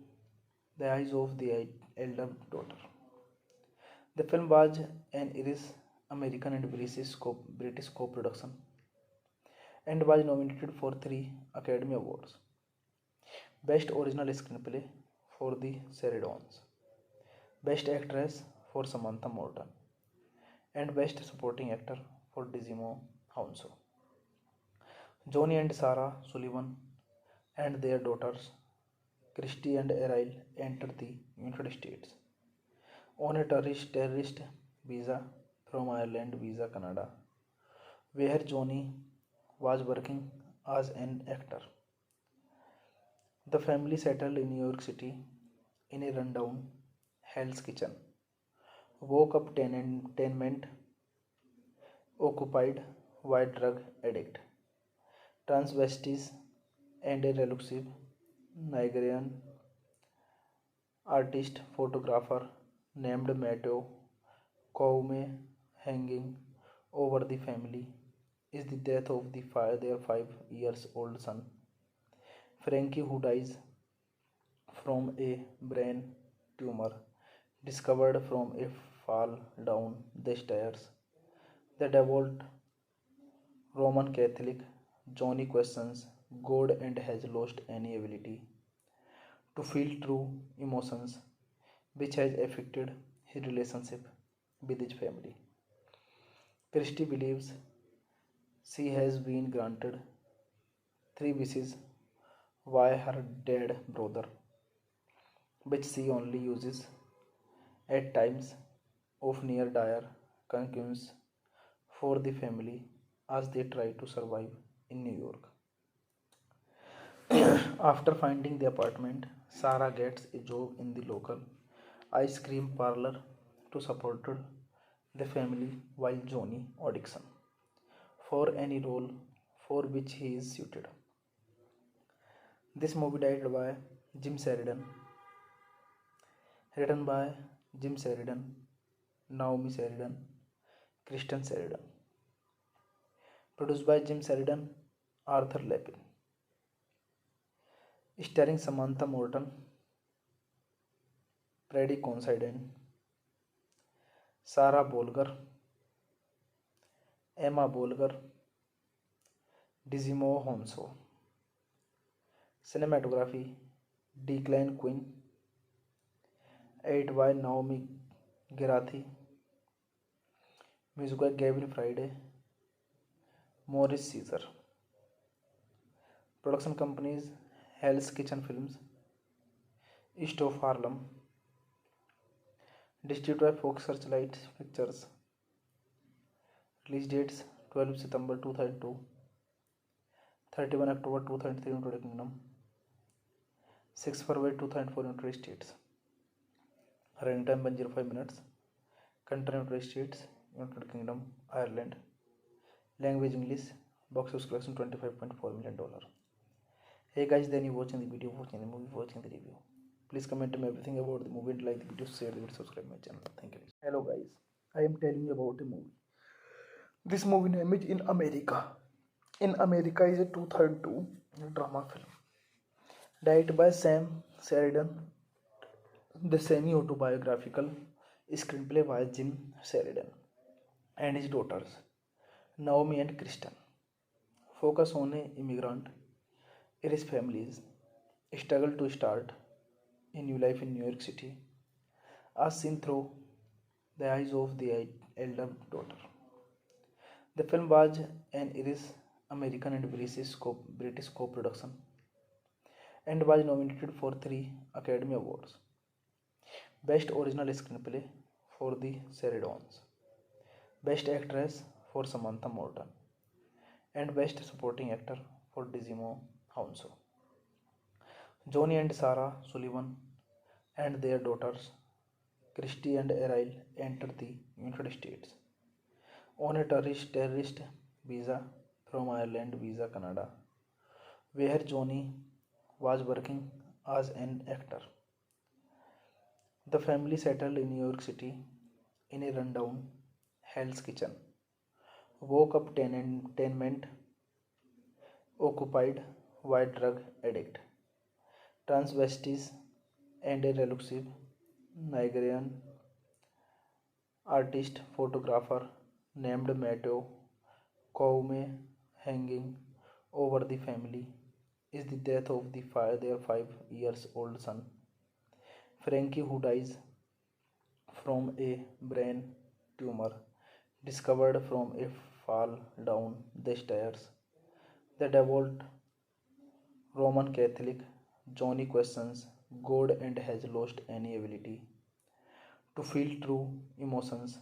the eyes of the elder daughter. The film was an Irish American and British co-production and was nominated for 3 Academy Awards: Best Original Screenplay for the Sheridan, Best Actress for Samantha Morton, and Best Supporting Actor for Digimo Hounsou. Johnny and Sarah Sullivan and their daughters Christy and Errol enter the United States on a terrorist visa from Ireland Visa Canada, where Johnny was working as an actor. The family settled in New York City in a rundown Hell's Kitchen, woke up tenement occupied by drug addict, transvestites, and a reclusive Nigerian artist photographer named Matteo Koume. Hanging over the family is the death of their 5 years old son, Frankie, who dies from a brain tumor discovered from a fall down the stairs. The devout Roman Catholic, Johnny questions God and has lost any ability to feel true emotions, which has affected his relationship with his family. Christy believes she has been granted 3 wishes by her dead brother, which she only uses at times of near dire concerns for the family as they try to survive in New York. After finding the apartment, Sarah gets a job in the local ice cream parlor to support the family while Johnny auditions for any role for which he is suited. This movie directed by Jim Sheridan, written by Jim Sheridan, Naomi Sheridan, Kristen Sheridan, produced by Jim Sheridan, Arthur Lepin, starring Samantha Morton, Freddie Considine, Sarah Bolger, Emma Bolger, Digimo Hounsou. Cinematography Declan Quinn, edited by Naomi Gerathi, music by Gavin Friday, Morris Caesar. Production companies Hell's Kitchen Films, East of Harlem, distributed by Fox Searchlight Pictures. Release dates 12 September 2002, 31 October 2003 in United Kingdom, 6 February 2004 in United States. Running time 105 minutes. Country United States, United Kingdom, Ireland. Language English. Box office collection $25.4 million. Hey guys, then you watching the video, watching the movie, watching the review. Please comment me everything about the movie and like the video, share the video, subscribe my channel. Thank you. Hello guys, I am telling you about a movie. This movie name is In America. In America is a 2002 drama film directed by Sam Sheridan. The semi-autobiographical screenplay by Jim Sheridan and his daughters Naomi and Kristen focus on a immigrant and his family's struggle to start a new life in New York City, as seen through the eyes of the elder daughter. The film was an Irish American and British co-production and was nominated for 3 Academy Awards: Best Original Screenplay for the Sheridan, Best Actress for Samantha Morton, and Best Supporting Actor for Digimo Hounsou. Johnny and Sarah Sullivan and their daughters Christy and Errol enter the United States on a terrorist visa from Ireland visa Canada, where Johnny was working as an actor. The family settled in New York City in a rundown Hell's Kitchen. Woke up tenement occupied by drug addict, transvestites, and a reclusive Nigerian artist photographer named Matteo Koume. Hanging over the family is the death of their 5 years old son, Frankie, who dies from a brain tumor discovered from a fall down the stairs. The devout Roman Catholic Johnny questions God and has lost any ability to feel true emotions,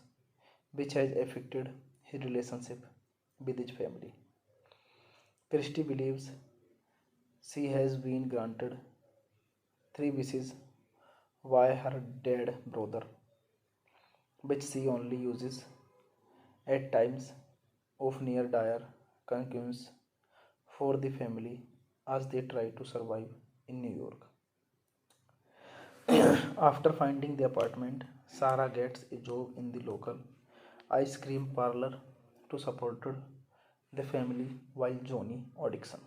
which has affected his relationship with his family. Christie believes she has been granted three wishes by her dead brother, which she only uses at times of near dire concerns for the family as they try to survive in New York. After finding the apartment, Sarah gets a job in the local ice cream parlor to support the family while Johnny auditions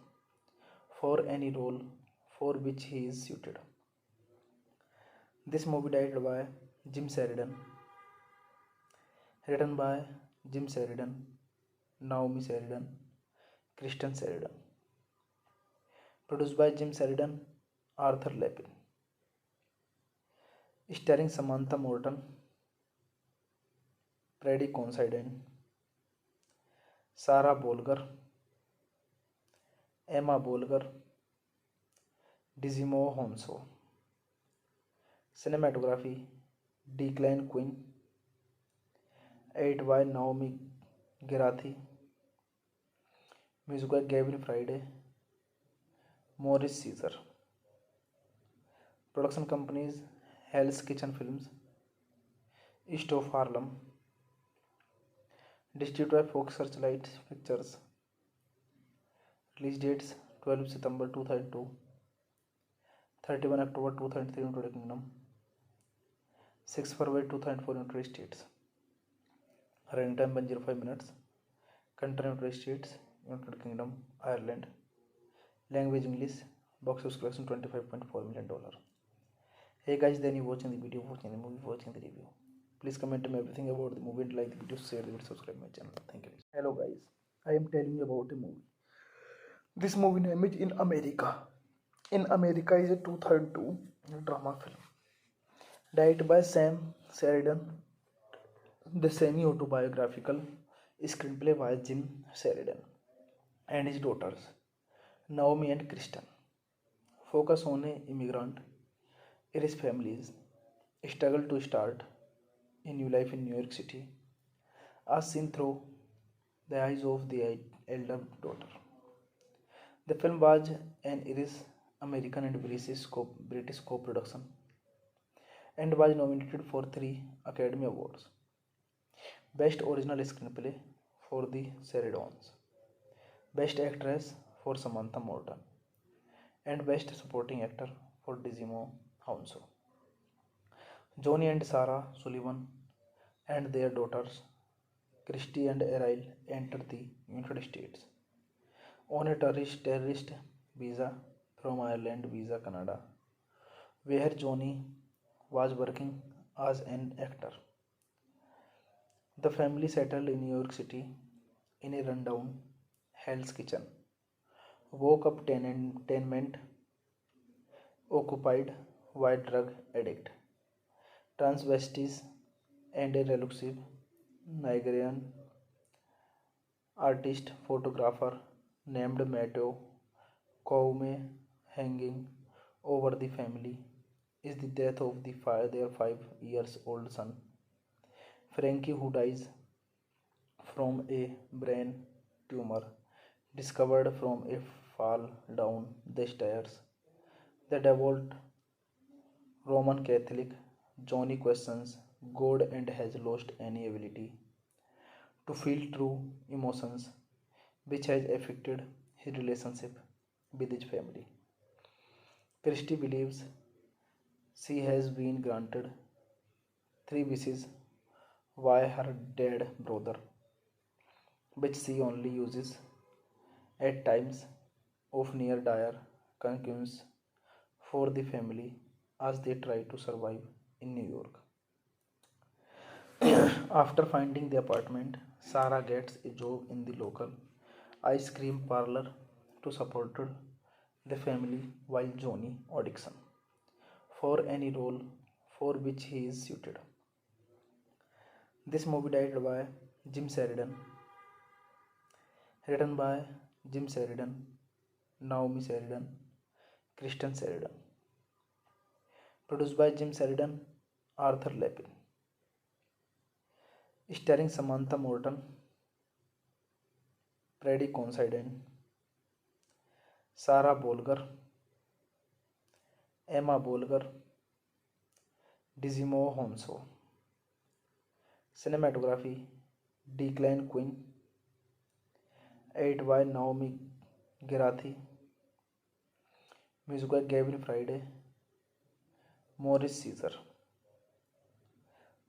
for any role for which he is suited. This movie directed by Jim Sheridan, written by Jim Sheridan, Naomi Sheridan, Kristen Sheridan, produced by Jim Sheridan, Arthur Lepin, starring Samantha Morton, Freddie Considine, Sarah Bolger, Emma Bolger, Dizimo Honso. Cinematography Declan Quinn, edited by Naomi Gerathi, music by Gavin Friday, Morris Caesar. Production companies Hell's Kitchen Films, East of Harlem, distributed by Fox Searchlight Pictures. Release dates 12 September 2002, 31 October 2003 in United Kingdom, 6 February 2004 in United States. Running time 105 minutes. Country United States, United Kingdom, Ireland. Language English. Box office collection $25.4 million. Hey guys, then you watching the video, watching the movie, watching the review. Please comment me everything about the movie and like the video, share the video, subscribe my channel. Thank you. Hello guys, I am telling you about a movie. This movie name is In America. In America is a 2002 drama film. Directed by Sam Sheridan. The semi-autobiographical screenplay by Jim Sheridan and his daughters, Naomi and Kristen. Focus on an immigrant and his family's struggle to start a new life in New York City, as seen through the eyes of the elder daughter. The film was an Irish American and British co-production and was nominated for 3 Academy Awards. Best Original Screenplay for the Sheridans, Best Actress for Samantha Morton, and Best Supporting Actor for Dizimo Honso. Johnny and Sarah Sullivan and their daughters, Christy and Errol, enter the United States on a terrorist visa from Ireland visa Canada, where Johnny was working as an actor. The family settled in New York City in a rundown Hell's Kitchen. Woke up tenement occupied by drug addict, transvestites, and a reclusive Nigerian artist photographer named Matteo Koume. Hanging over the family is the death of their 5 years old son, Frankie, who dies from a brain tumor discovered from a fall down the stairs. The devout Roman Catholic Johnny questions God and has lost any ability to feel true emotions which has affected his relationship with his family. Christie believes she has been granted three wishes by her dead brother, which she only uses at times of near dire concerns for the family as they try to survive in New York. After finding the apartment, Sarah gets a job in the local ice cream parlor to support the family while Johnny auditions for any role for which he is suited. This movie directed by Jim Sheridan, written by Jim Sheridan, Naomi Sheridan, Kristen Sheridan, produced by Jim Sheridan, Arthur Lepin, starring Samantha Morton, Freddie Considine, Sarah Bolger, Emma Bolger, Dizimo Honso. Cinematography Declan Quinn, edited by Naomi Gerathi, music by Gavin Friday, Morris Caesar.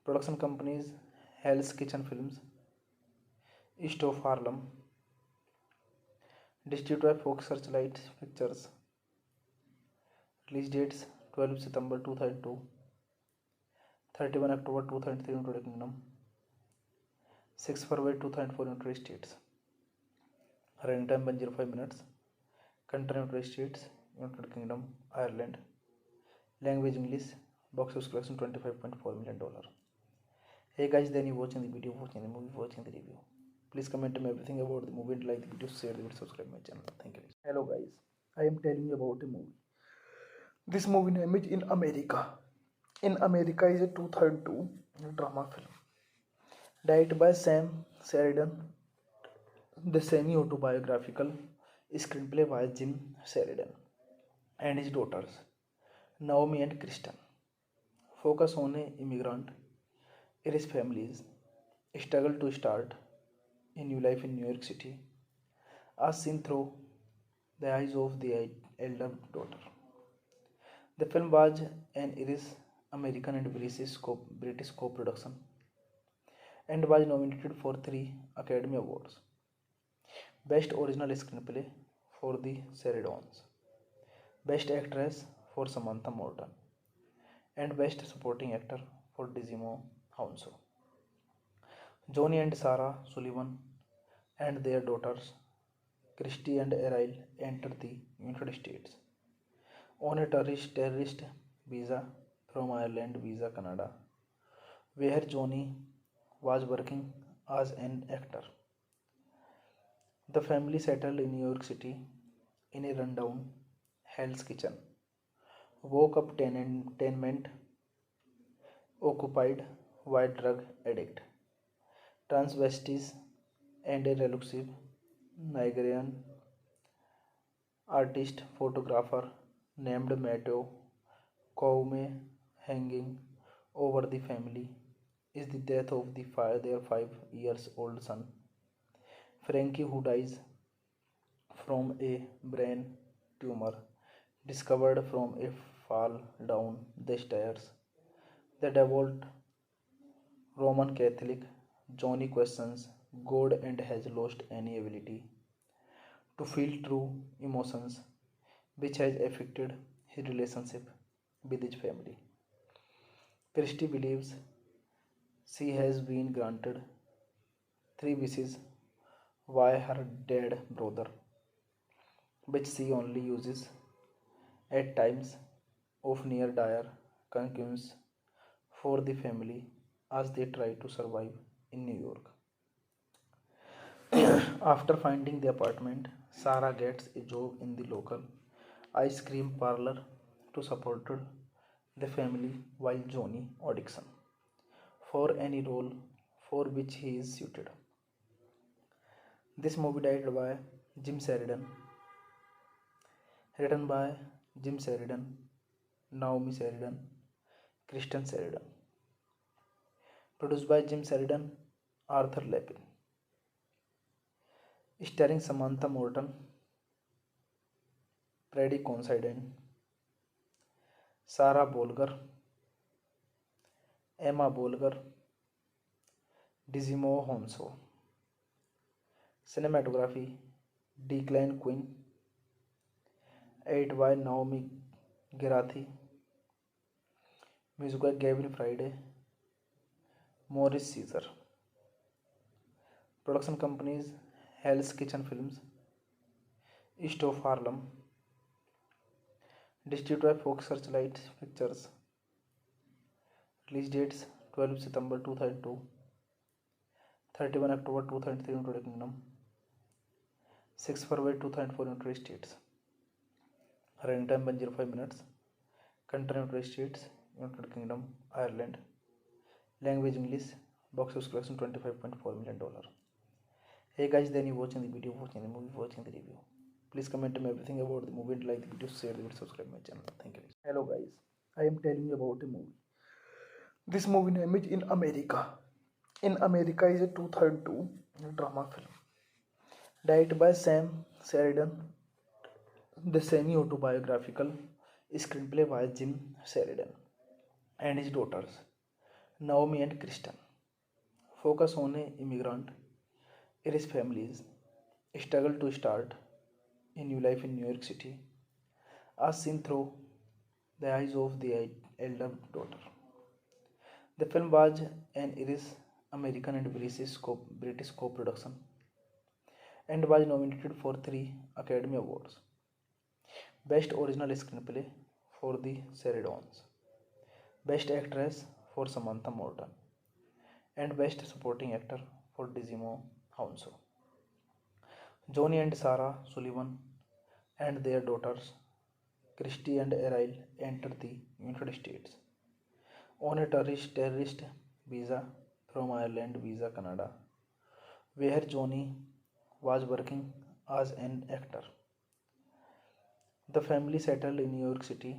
Production companies Hell's Kitchen Films, East of Harlem, distributed by Fox Searchlight Pictures. Release dates 12 September 2002, 31 October 2003 in United Kingdom, 6 February 2004 in United States. Running time 105 minutes. Country United States, United Kingdom, Ireland. Language English. Box office collection $25.4 million. Hey guys, then you watching the video, watching the movie, watching the review. Please comment me everything about the movie and like the video, share the video, subscribe my channel. Thank you. Hello guys, I am telling you about a movie. This movie name is In America. In America is a 2002 drama film. Directed by Sam Sheridan. The semi-autobiographical screenplay by Jim Sheridan and his daughters, Naomi and Kristen, focus on an immigrant and his family's struggle to start a new life in New York City, as seen through the eyes of the elder daughter. The film was an Irish American and British co-production and was nominated for 3 Academy Awards. Best Original Screenplay for the Sheridans, Best Actress for Samantha Morton, and Best Supporting Actor for Dizimo Honso. Johnny and Sarah Sullivan and their daughters, Christy and Errol, enter the United States on a tourist visa from Ireland Visa Canada, where Johnny was working as an actor. The family settled in New York City in a rundown Hell's Kitchen. Woke up tenement occupied by drug addict, transvestites, and a reclusive Nigerian artist photographer named Matteo Koume. Hanging over the family is the death of their 5-year-old son, Frankie, who dies from a brain tumor discovered from a fall down the stairs. The devout Roman Catholic, Johnny questions God and has lost any ability to feel true emotions, which has affected his relationship with his family. Christie believes she has been granted three wishes by her dead brother, which she only uses at times of near dire concerns for the family as they try to survive in New York. After finding the apartment, Sarah gets a job in the local ice cream parlor to support the family while Johnny auditions for any role for which he is suited. This movie directed by Jim Sheridan, written by Jim Sheridan, Naomi Sheridan, Kristen Sheridan, produced by Jim Sheridan, Arthur Lepin, starring Samantha Morton, Freddie Considine, Sarah Bolger, Emma Bolger, Digimon Hounsou. Cinematography Declan Quinn, edited by Naomi Gerathi, music by Gavin Friday, Maurice Caesar. Production companies Hell's Kitchen Films, East of Harlem, distributed by Fox Searchlight Pictures. Release dates 12 September 2002, 31 October 2003 in United Kingdom, 6 February 2004 in United States. Running time 105 minutes. Country United States, United Kingdom, Ireland. Language English. Box office collection $25.4 million. Hey guys, then you watching the video, watching the movie, watching the review. Please comment me everything about the movie and like the video, share the video, subscribe my channel. Thank you. Hello guys, I am telling you about a movie. This movie name is In America. In America is a 2002 drama film. Directed by Sam Sheridan. The semi-autobiographical screenplay by Jim Sheridan and his daughters, Naomi and Kristen. Focus on an immigrant and his family's struggle to start a new life in New York City, as seen through the eyes of the elder daughter. The film was an Irish American and British co-production and was nominated for 3 Academy Awards. Best Original Screenplay for the Sheridans, Best Actress for Samantha Morton, and Best Supporting Actor for Digimon Hounsou. Johnny and Sarah Sullivan and their daughters, Christy and Errol, entered the United States on a tourist visa from Ireland Visa Canada, where Johnny was working as an actor. The family settled in New York City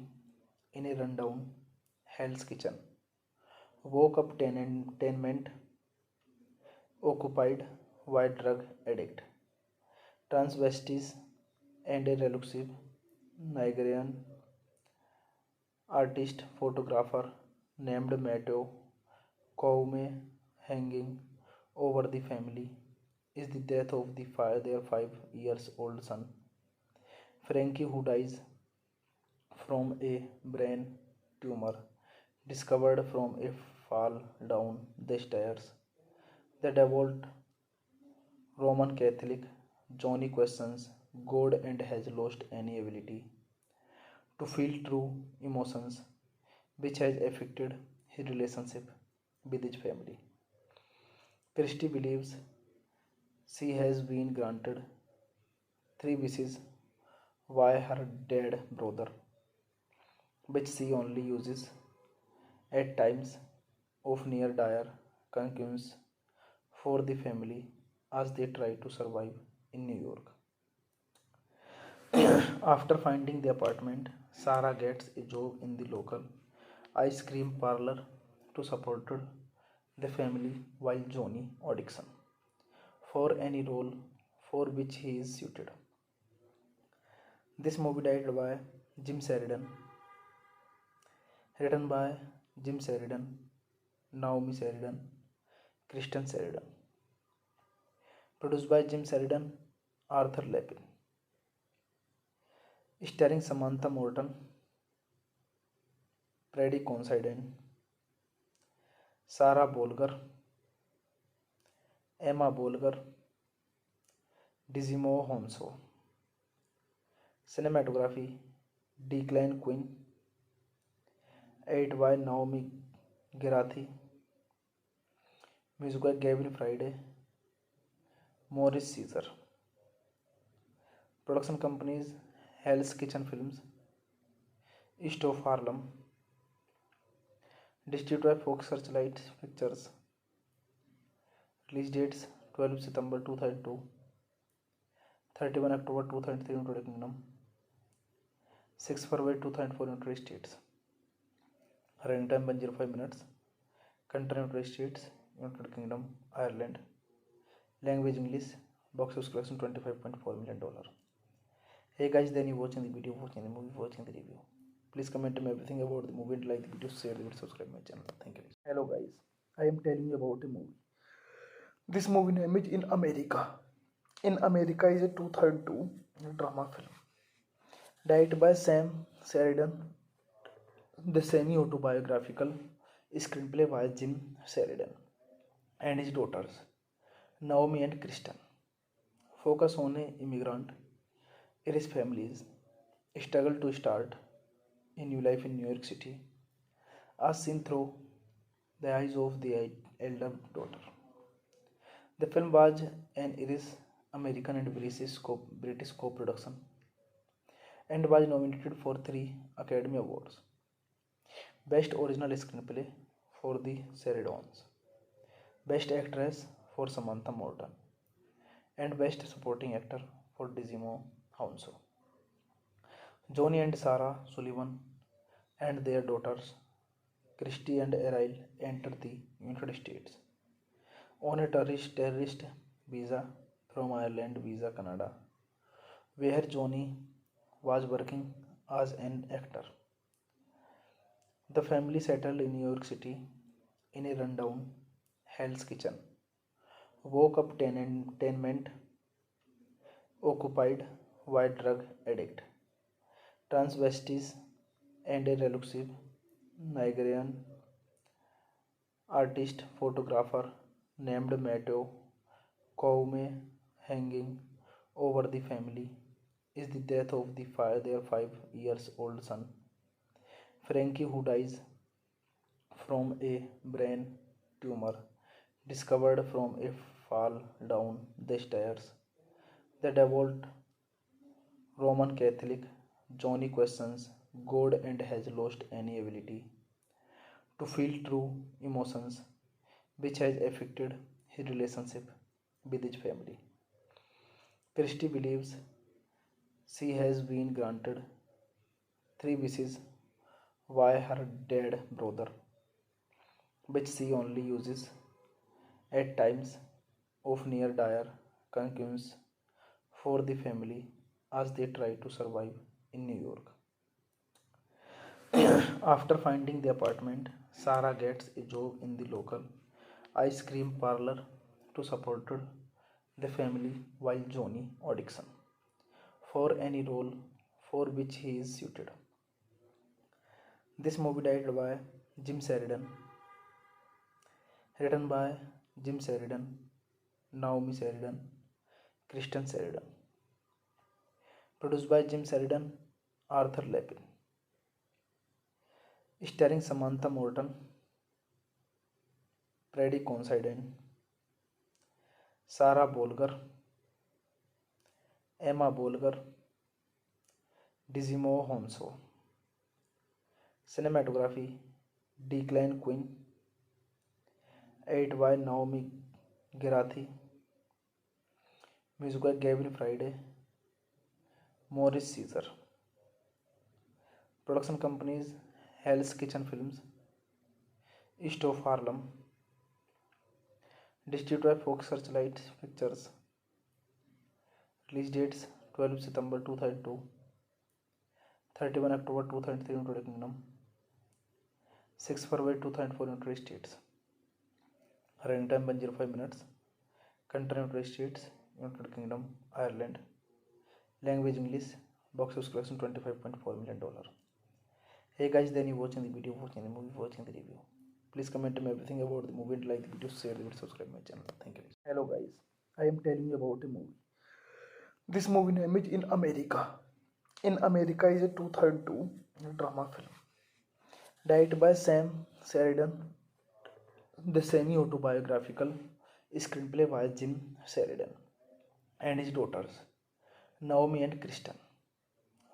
in a rundown Hell's Kitchen. Woke up tenement occupied by drug addict, transvestites, and a reclusive Nigerian artist photographer named Matteo Koume. Hanging over the family is the death of their 5-year-old son, Frankie, who dies from a brain tumor discovered from a fall down the stairs. The devout Roman Catholic, Johnny questions God and has lost any ability to feel true emotions, which has affected his relationship with his family. Christy believes she has been granted 3 wishes by her dead brother, which she only uses at times of near dire concerns for the family as they try to survive in New York. After finding the apartment, Sarah gets a job in the local ice cream parlor to support the family while Johnny auditions for any role for which he is suited. This movie directed by Jim Sheridan, written by Jim Sheridan, Naomi Sheridan, Kristen Sheridan, produced by Jim Sheridan, Arthur Lepin, starring Samantha Morton, Freddie Considine, Sarah Bolger, Emma Bolger, Digimon Hounsou. Cinematography Declan Quinn, edited by Naomi Gerathi, music by Gavin Friday, Maurice Caesar. Production companies Hell's Kitchen Films, East of Harlem, distributed by Fox Searchlight Pictures. Release dates 12 September 2002, 31 October 2003 in United Kingdom, 6 February 2004 in United States. Running time 105 minutes. Country United States, United Kingdom, Ireland. Language English. Box office collection $25.4 million. Hey guys, then you watching the video, watching the movie, watching the review. Please comment me everything about the movie and like the video, share the video, subscribe my channel. Thank you. Hello guys, I am telling you about a movie. This movie name is In America. In America is a 2002 drama film directed by Sam Sheridan. The semi-autobiographical screenplay by Jim Sheridan and his daughters Naomi and Kristen. Focus on an immigrant and his family's struggle to start a new life in New York City, as seen through the eyes of the elder daughter. The film was an Irish American and British co-production and was nominated for 3 Academy Awards. Best Original Screenplay for the Sheridans, Best Actress for Samantha Morton, and Best Supporting Actor for Digimo Hounsou. Johnny and Sarah Sullivan and their daughters Christy and Errol enter the United States on a terrorist visa from Ireland Visa Canada, where Johnny was working as an actor. The family settled in New York City in a rundown Hell's Kitchen, woke up tenement occupied by drug addict, transvestites, and a reclusive Nigerian artist photographer named Matteo Koume. Hanging over the family is the death of their 5 years old son, Frankie, who dies from a brain tumor discovered from a fall down the stairs. The devout Roman Catholic, Johnny questions God and has lost any ability to feel true emotions, which has affected his relationship with his family. Christy believes she has been granted 3 wishes by her dead brother, which she only uses at times of near dire concerns for the family as they try to survive in New York. After finding the apartment, Sarah gets a job in the local ice cream parlor to support the family while Johnny auditions for any role for which he is suited. This movie directed by Jim Sheridan, written by Jim Sheridan, Naomi Sheridan, Kristen Sheridan, produced by Jim Sheridan, Arthur Lepin, starring Samantha Morton, Freddie Considine, Sarah Bolger, Emma Bolger, Digimo Hounsou. Cinematography Declan Quinn, edited by Naomi Gerathi, music by Gavin Friday, Morris Caesar. Production companies Hell's Kitchen Films, East of Harlem, distributed by Fox Searchlight Pictures. Release dates 12 September 2002, 31 October 2003 in United Kingdom, 6 February 2004 in United States. Running time 105 minutes. Country United States, United Kingdom, Ireland. Language English. Box office collection $25.4 million. Hey guys, then you watching the video, watching the movie, watching the review. Please comment me everything about the movie and like the video, share the video, subscribe my channel. Thank you. Hello guys, I am telling you about a movie. This movie name is In America. In America is a 2002 drama film directed by Sam Sheridan. The semi-autobiographical screenplay by Jim Sheridan and his daughters Naomi and Kristen.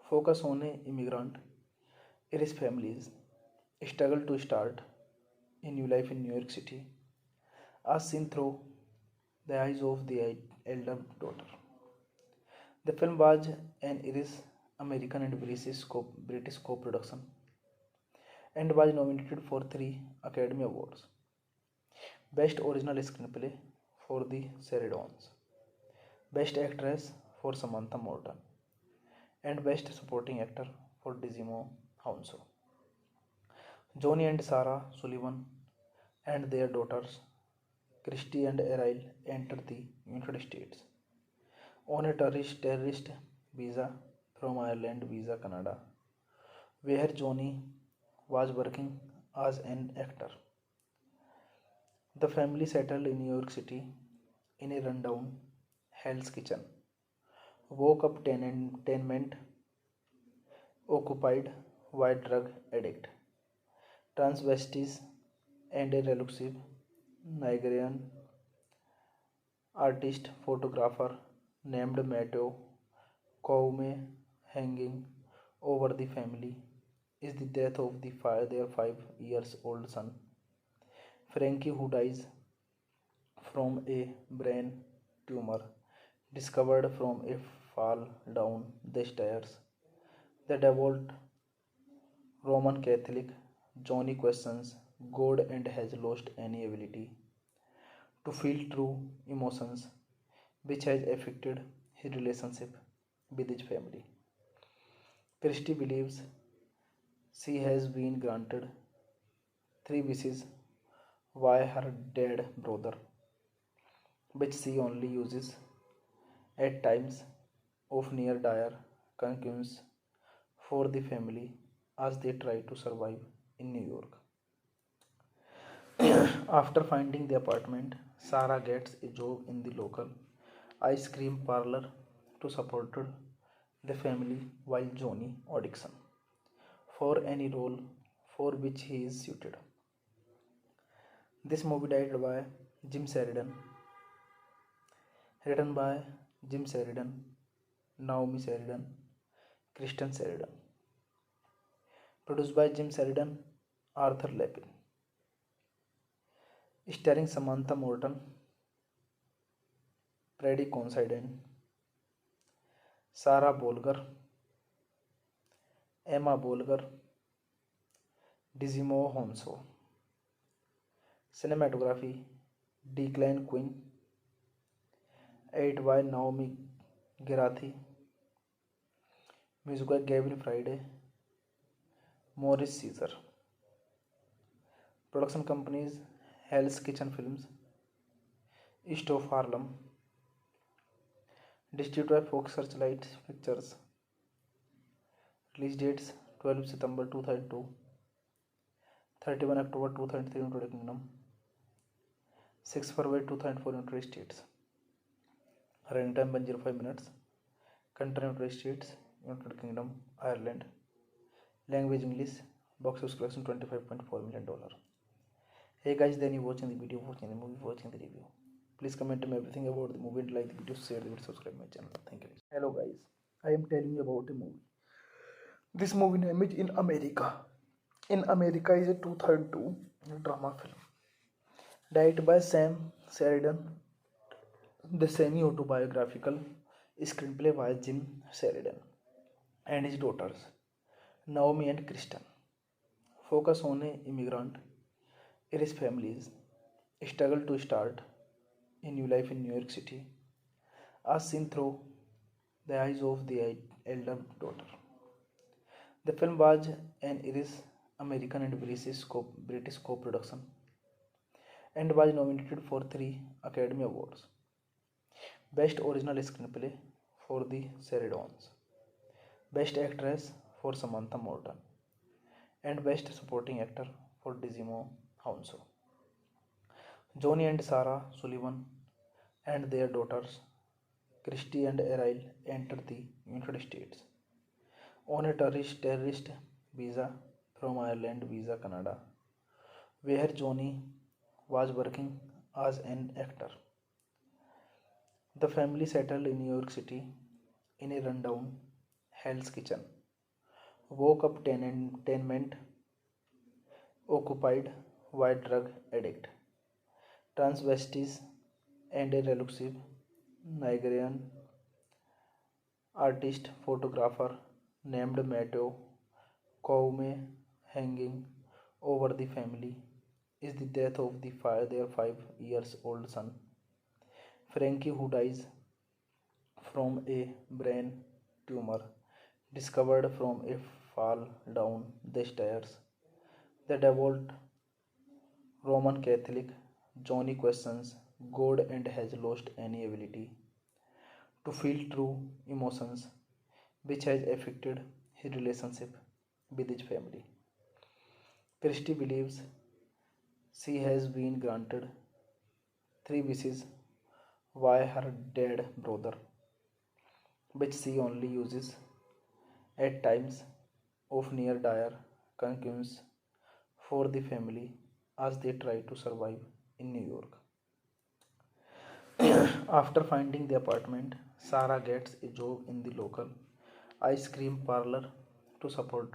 Focus on an immigrant and his family's struggle to start a new life in New York City, as seen through the eyes of the elder daughter. The film was an Irish American and British co-production and was nominated for 3 Academy Awards. Best Original Screenplay for the Sheridans, Best Actress for Samantha Morton and Best Supporting Actor for Digimon Hounsou. Johnny and Sarah Sullivan and their daughters Christy and Errol enter the United States on a tourist visa from Ireland Visa Canada, where Johnny was working as an actor. The family settled in New York City in a rundown Hell's Kitchen. Woke up tenement occupied by drug addict, transvestites, and a reclusive Nigerian artist photographer named Matteo Koume. Hanging over the family is the death of their 5 years old son, Frankie, who dies from a brain tumor discovered from a fall down the stairs. The devout Roman Catholic, Johnny questions God and has lost any ability to feel true emotions, which has affected his relationship with his family. Christy believes she has been granted three wishes by her dead brother, which she only uses at times of near dire concerns for the family as they try to survive in New York. After finding the apartment, Sarah gets a job in the local ice cream parlor to support the family while Johnny auditions for any role for which he is suited. This movie directed by Jim Sheridan, written by Jim Sheridan, Naomi Sheridan, Kristen Sheridan, produced by Jim Sheridan, Arthur Lepin, starring Samantha Morton, Freddie Considine, Sarah Bolger, Emma Bolger, Digimon Hounsou. Cinematography Declan Quinn, edited by Naomi Gerathi, music by Gavin Friday, Morris Caesar. Production companies Hell's Kitchen Films, East of Harlem, distributed by Fox Searchlight Pictures. Release dates 12 September 2002, 31 October 2003 in United Kingdom, 6 February 2004 in United States. Running time 105 minutes. Country United States, United Kingdom, Ireland. Language English. Box office collection $25.4 million. Hey guys, then you watching the video, watching the movie, watching the review. Please comment me everything about the movie and like the video, share the video, subscribe my channel. Thank you. Hello guys, I am telling you about a movie. This movie name is In America. In America is a 2002 drama film. Directed by Sam Sheridan. The semi-autobiographical screenplay by Jim Sheridan and his daughters, Naomi and Kristen, focus on an immigrant and his family's struggle to start a new life in New York City, as seen through the eyes of the elder daughter. The film was an Irish American and British co-production and was nominated for 3 Academy Awards. Best Original Screenplay for the Sheridans, Best Actress for Samantha Morton, and Best Supporting Actor for Digimon Hounsou. Johnny and Sarah Sullivan and their daughters Christy and Errol enter the United States on a tourist visa from Ireland Visa Canada, where Johnny was working as an actor. The family settled in New York City in a rundown Hell's Kitchen. Woke up tenement occupied by drug addict, transvestites, and a reclusive Nigerian artist photographer named Matteo Koume. Hanging over the family is the death of their 5 years old son, Frankie, who dies from a brain tumor discovered from a fall down the stairs. The devout Roman Catholic Johnny questions God and has lost any ability to feel true emotions, which has affected his relationship with his family. Christie believes she has been granted three wishes by her dead brother, which she only uses at times of near dire concerns for the family as they try to survive in New York. After finding the apartment, Sarah gets a job in the local ice cream parlor to support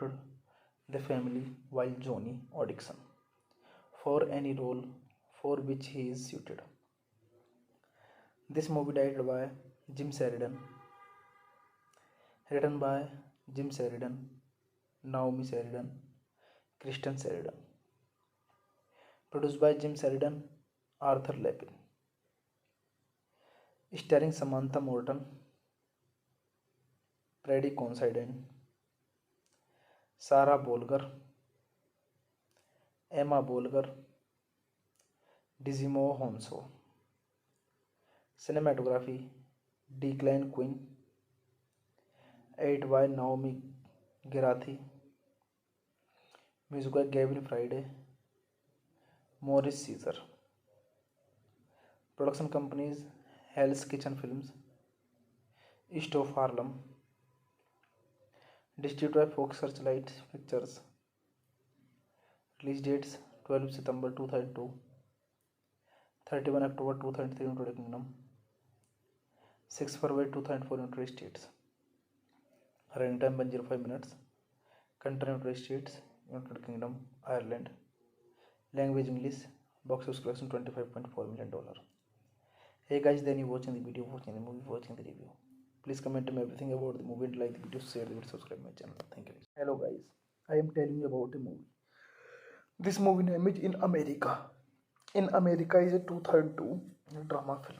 the family while Johnny auditions for any role for which he is suited. This movie directed by Jim Sheridan, written by Jim Sheridan, Naomi Sheridan, Kristen Sheridan, produced by Jim Sheridan, Arthur Lepin, starring Samantha Morton, Freddie Considine, Sarah Bolger, Emma Bolger, Dizimo Honso. Cinematography Declan Quinn, edited by Naomi Gerathi, music by Gavin Friday, Morris Caesar. Production companies Hell's Kitchen Films, East of Harlem, distributed by Fox Searchlight Pictures. Release dates 12 September 2002, 31 October 2003 in United Kingdom, 6 February 2004 in United States. Running time 105 minutes. Country United States, United Kingdom, Ireland. Language English. Box office collection $25.4 million. Hey guys, then you watching the video, watching the movie, watching the review. Please comment me everything about the movie and like the video, share the video, subscribe my channel. Thank you. Hello guys, I am telling you about a movie. This movie name is In America. In America is a 2002 drama film.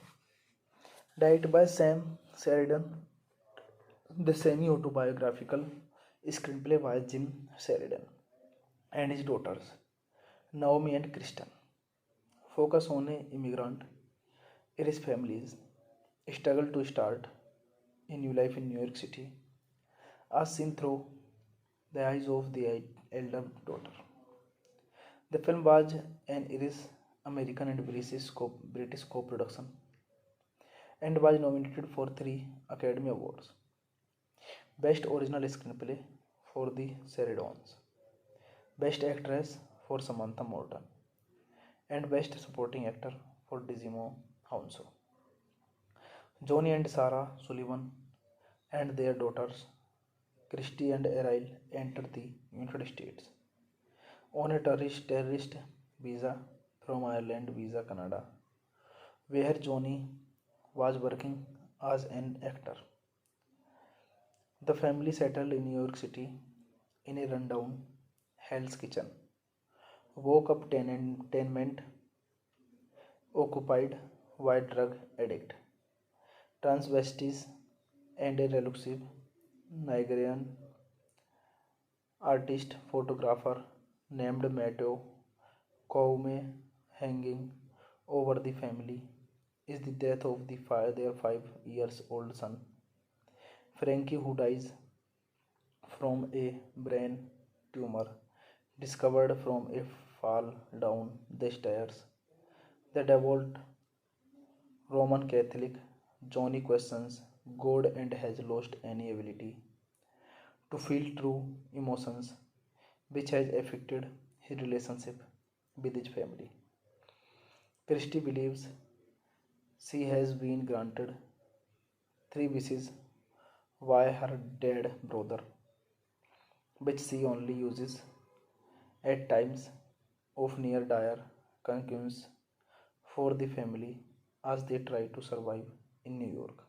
Directed by Sam Sheridan. The semi-autobiographical screenplay by Jim Sheridan and his daughters, Naomi and Kristen, focus on an immigrant and his family's struggle to start a new life in New York City, as seen through the eyes of the elder daughter. The film was an Irish American and British co-production and was nominated for 3 Academy Awards. Best Original Screenplay for the Sheridans, Best Actress for Samantha Morton, and Best Supporting Actor for Dizimo Honso. Johnny and Sarah Sullivan and their daughters, Christy and Errol, enter the United States on a tourist visa from Ireland Visa Canada, where Johnny was working as an actor. The family settled in New York City in a rundown Hell's Kitchen. Woke up tenement occupied by drug addict, transvestites, and a reclusive Nigerian artist photographer named Matteo Koume. Hanging over the family is the death of their 5-year-old son, Frankie, who dies from a brain tumor discovered from a fall down the stairs. The devout Roman Catholic Johnny questions God and has lost any ability to feel true emotions, which has affected his relationship with his family. Christie believes she has been granted three wishes by her dead brother, which she only uses at times of near dire concerns for the family as they try to survive in New York.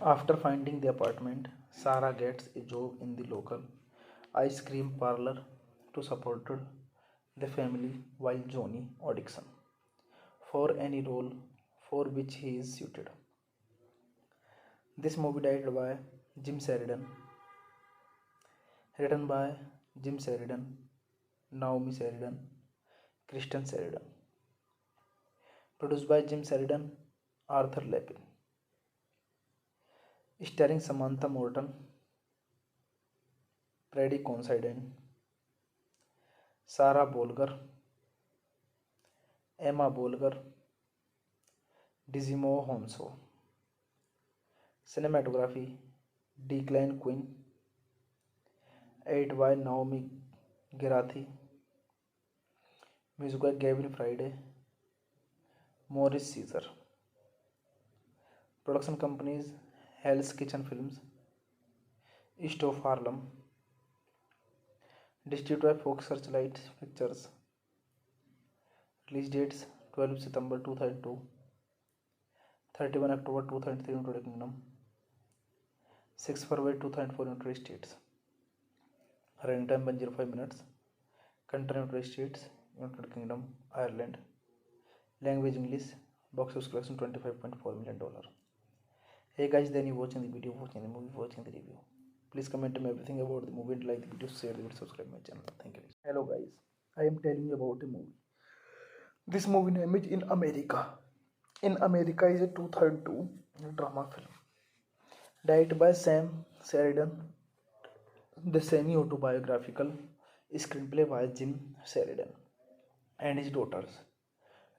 After finding the apartment, Sarah gets a job in the local ice cream parlor to support the family while Johnny auditions for any role for which he is suited. This movie directed by Jim Sheridan, written by Jim Sheridan, Naomi Sheridan, Kristen Sheridan, produced by Jim Sheridan, Arthur Lepin, starring Samantha Morton, Freddie Considine, Sarah Bolger, Emma Bolger, Digimon Hounsou. Cinematography Declan Quinn, edited by Naomi Gerathi, music by Gavin Friday, Morris Caesar. Production companies Hell's Kitchen Films, East of Harlem, distributed by Fox Searchlight Pictures. Release dates 12 September 2002, 31 October 2003 in United Kingdom, 6 February 2004 in United States. Running time 105 minutes. Country United States, United Kingdom, Ireland. Language English. Box office collection $25.4 million. Hey guys, then you watching the video, watching the movie, watching the review. Please comment me everything about the movie and like the video, share the video, subscribe my channel. Thank you. Hello guys, I am telling you about a movie. This movie name is In America. In America is a 2002 drama film. Directed by Sam Sheridan. The semi-autobiographical screenplay by Jim Sheridan and his daughters,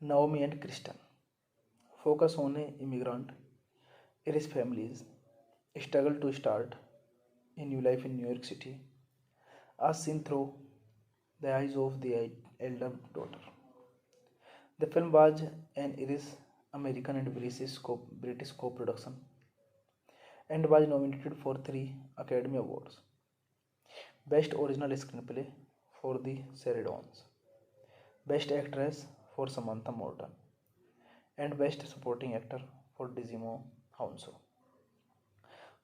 Naomi and Kristen. Focus on an immigrant and his family's struggle to start a new life in New York City, as seen through the eyes of the elder daughter. The film was an Irish American and British co-production and was nominated for 3 Academy Awards. Best Original Screenplay for the Sheridans, Best Actress for Samantha Morton, and Best Supporting Actor for Digimon Hounsou.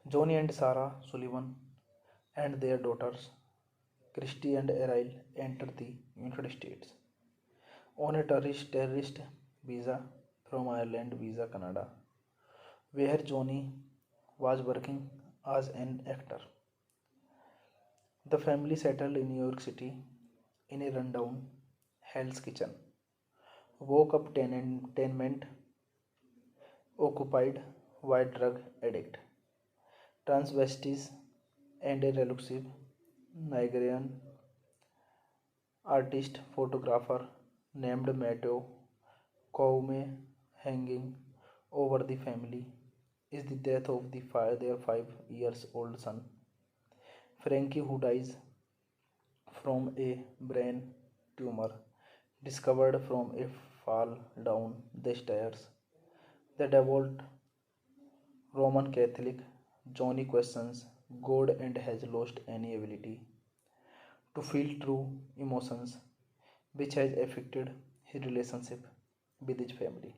Johnny and Sarah Sullivan and their daughters, Christy and Errol, entered the United States on a tourist visa from Ireland Visa Canada, where Johnny was working as an actor. The family settled in New York City in a rundown Hell's Kitchen. Woke up tenement occupied by drug addict, transvestites, and a reclusive Nigerian artist photographer named Matteo Koume. Hanging over the family is the death of their 5-year-old son, Frankie, who dies from a brain tumor discovered from a fall down the stairs. The devout Roman Catholic, Johnny questions God and has lost any ability to feel true emotions, which has affected his relationship with his family.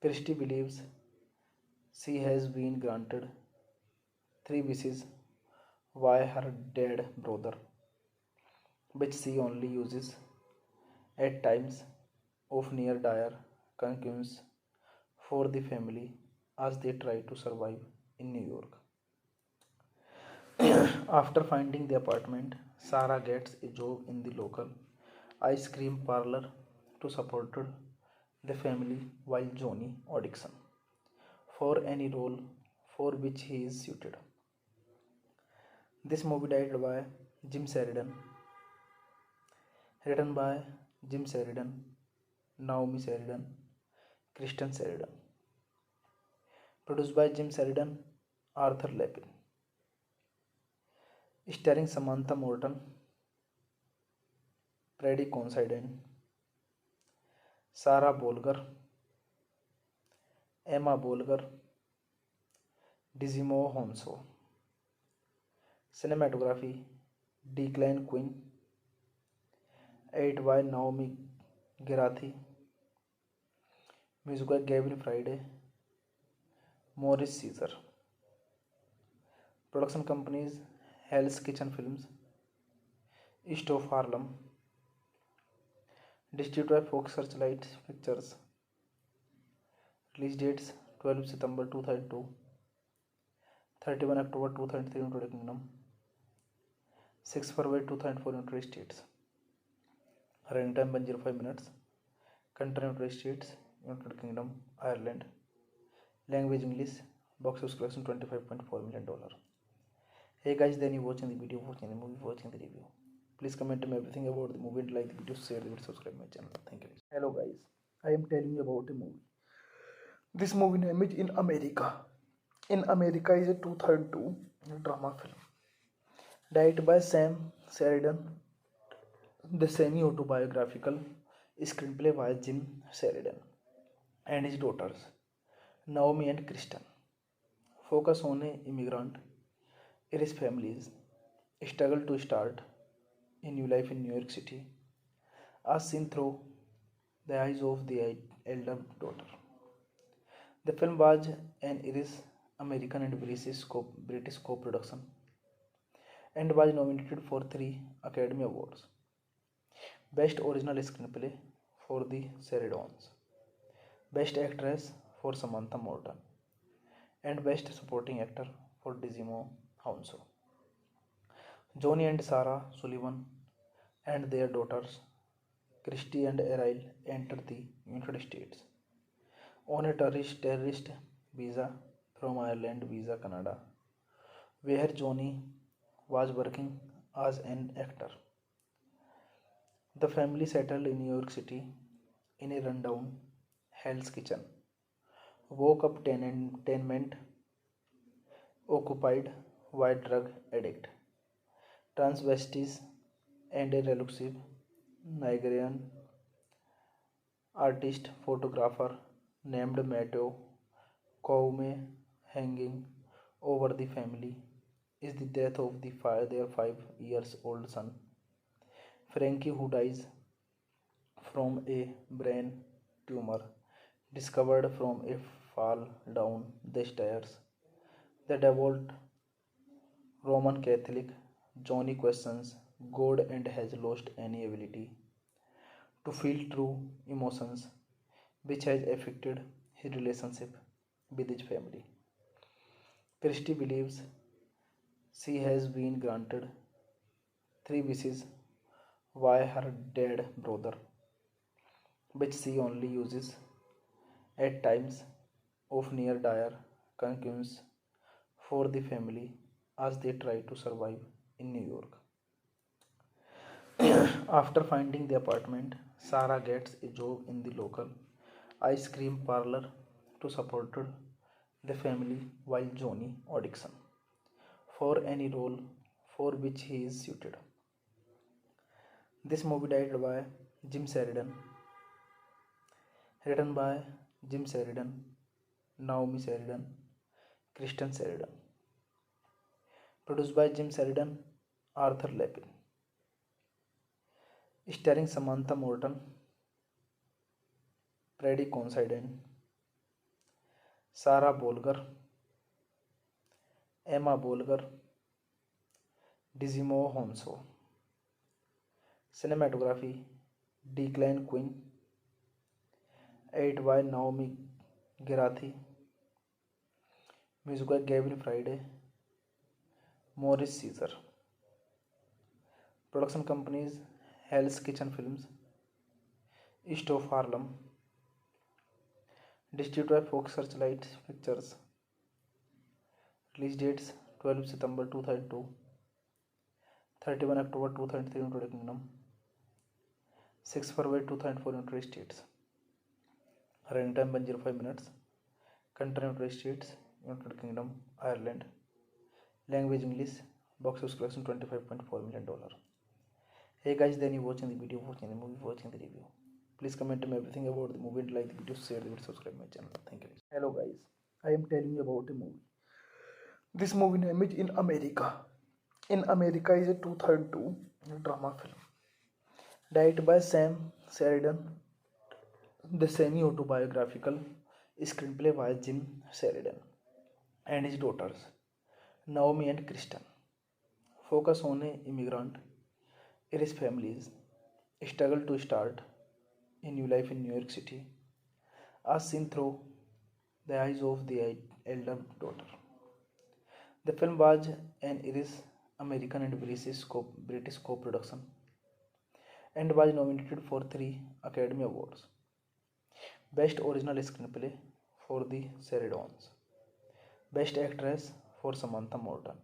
Christy believes she has been granted 3 wishes by her dead brother, which she only uses at times of near dire concerns for the family as they try to survive in New York. After finding the apartment, Sarah gets a job in the local ice cream parlor to support the family while Johnny auditions for any role for which he is suited. This movie directed by Jim Sheridan, written by Jim Sheridan, Naomi Sheridan, Kristen Sheridan, produced by Jim Sheridan, Arthur Lepin, starring Samantha Morton, Freddie Considine, Sarah Bolger, Emma Bolger, Digimon Hounsou. Cinematography Declan Quinn, edited by Naomi Gerathi, music by Gavin Friday, Morris Caesar. Production companies Hell's Kitchen Films, East of Harlem, distributed by Fox Searchlight Pictures. Release dates 12 September 2002, 31 October 2003 United Kingdom, 6 February 2004 United States. Running time 105 minutes. Country United States, United Kingdom, Ireland. Language English. Box office collection $25.4 million. Hey guys, then you watching the video, watching the movie, watching the review. Please comment me everything about the movie and like the video, share the video, subscribe my channel. Thank you. Hello guys, I am telling you about a movie. This movie name is In America. In America is a 2002 drama film. Directed by Sam Sheridan. The semi-autobiographical screenplay by Jim Sheridan and his daughters, Naomi and Kristen. Focus on an immigrant and his family's struggle to start a new life in New York City, as seen through the eyes of the elder daughter. The film was an Irish American and British co-production and was nominated for 3 Academy Awards. Best Original Screenplay for the Sheridans, Best Actress for Samantha Morton, and Best Supporting Actor for Digimo Hounsou. Johnny and Sarah Sullivan and their daughters, Christy and Errol, entered the United States on a tourist visa from Ireland Visa Canada, where Johnny was working as an actor. The family settled in New York City in a rundown Hell's Kitchen, woke up tenement occupied by drug addict, transvestites, and a reclusive Nigerian artist photographer named Matteo Koume. Hanging over the family is the death of their 5-year-old son, Frankie, who dies from a brain tumor discovered from a fall down the stairs. The devout Roman Catholic, Johnny questions God and has lost any ability to feel true emotions, which has affected his relationship with his family. Christy believes she has been granted 3 wishes by her dead brother, which she only uses at times of near dire concerns for the family as they try to survive in New York. After finding the apartment, Sarah gets a job in the local ice cream parlor to support the family while Johnny auditions for any role for which he is suited. This movie directed by Jim Sheridan, written by Jim Sheridan, Naomi Sheridan, Kristen Sheridan, produced by Jim Sheridan, Arthur Lepin, starring Samantha Morton, Freddie Considine, Sarah Bolger, Emma Bolger, Digimo Hounsou. Cinematography Declan Quinn, edited by Naomi Gerathi, music by Gavin Friday, Morris Caesar. Production companies Hell's Kitchen Films, East of Harlem, distributed by Fox Searchlight Pictures. Release dates 12 September 2002, 31 October 2003 United Kingdom, 6 February 2004 United States. Running time 105 minutes. Country United States, United Kingdom, Ireland. Language English. Box office collection $25.4 million. Hey guys, then you watching the video, watching the movie, watching the review. Please comment me everything about the movie and like the video, share the video, subscribe my channel. Thank you. Hello guys, I am telling you about a movie. This movie name is In America. In America is a 2002 drama film. Directed by Sam Sheridan. The semi-autobiographical screenplay by Jim Sheridan and his daughters, Naomi and Kristen. Focus on an immigrant and his family's struggle to start a new life in New York City, as seen through the eyes of the elder daughter. The film was an Irish American and British co-production and was nominated for 3 Academy Awards. Best Original Screenplay for The Sheridan, Best Actress for Samantha Morton,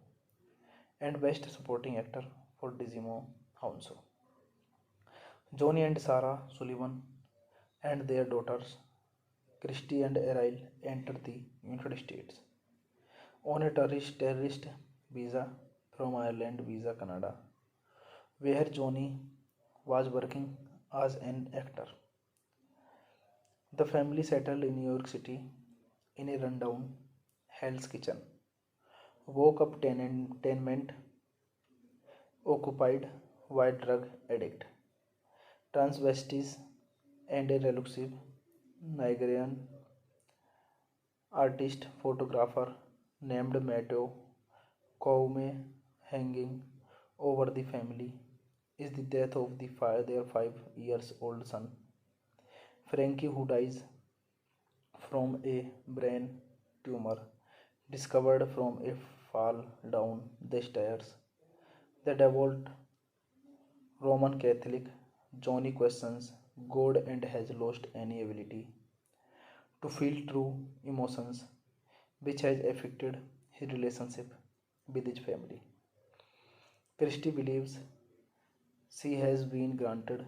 and Best Supporting Actor for Digimon Hounsou. Johnny and Sarah Sullivan and their daughters, Christy and Errol, entered the United States on a tourist visa from Ireland Visa Canada, where Johnny was working as an actor. The family settled in New York City in a rundown Hell's Kitchen. Woke up tenement occupied by drug addict, transvestites, and a reclusive Nigerian artist photographer named Matteo Koume. Hanging over the family is the death of their 5 years old son, Frankie, who dies from a brain tumor discovered from a fall down the stairs. The devout Roman Catholic, Johnny questions God and has lost any ability to feel true emotions, which has affected his relationship with his family. Christy believes she has been granted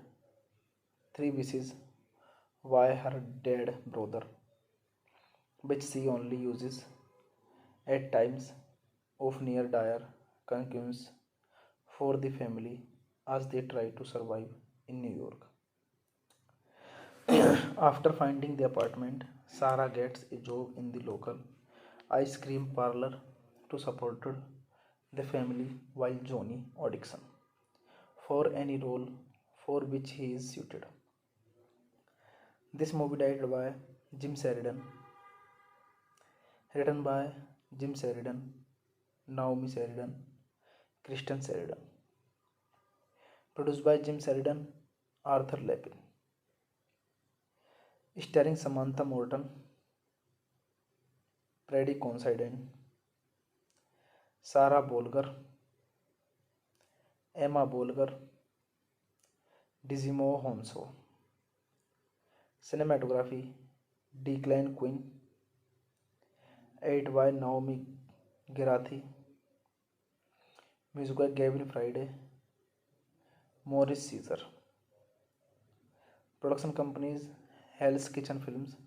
3 wishes by her dead brother, which she only uses at times of near dire concerns for the family as they try to survive in New York. After finding the apartment, Sarah gets a job in the local ice cream parlor to support the family while Johnny auditions for any role for which he is suited. This movie directed by Jim Sheridan, written by Jim Sheridan, Naomi Sheridan, Kristen Sheridan, produced by Jim Sheridan, Arthur Lepin, starring Samantha Morton, Freddie Considine, Sarah Bolger, Emma Bolger, Digimon Hounsou. Cinematography Declan Quinn, edited by Naomi Gerathi, music by Gavin Friday, Morris Caesar. Production companies Hell's Kitchen Films,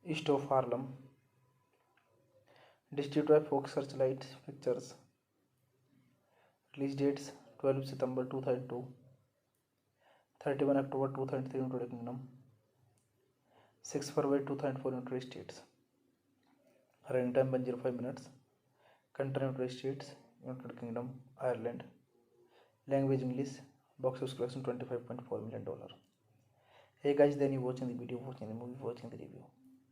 East of Harlem, distributed by Fox Searchlight Pictures. Release dates 12 September 2002, 31 October 2003 in United Kingdom, 6 February 2004 in United States. Running time 105 minutes. Country United States, United Kingdom, Ireland. Language English. Box office collection $25.4 million. Hey guys, then you watching the video, watching the movie, watching the review.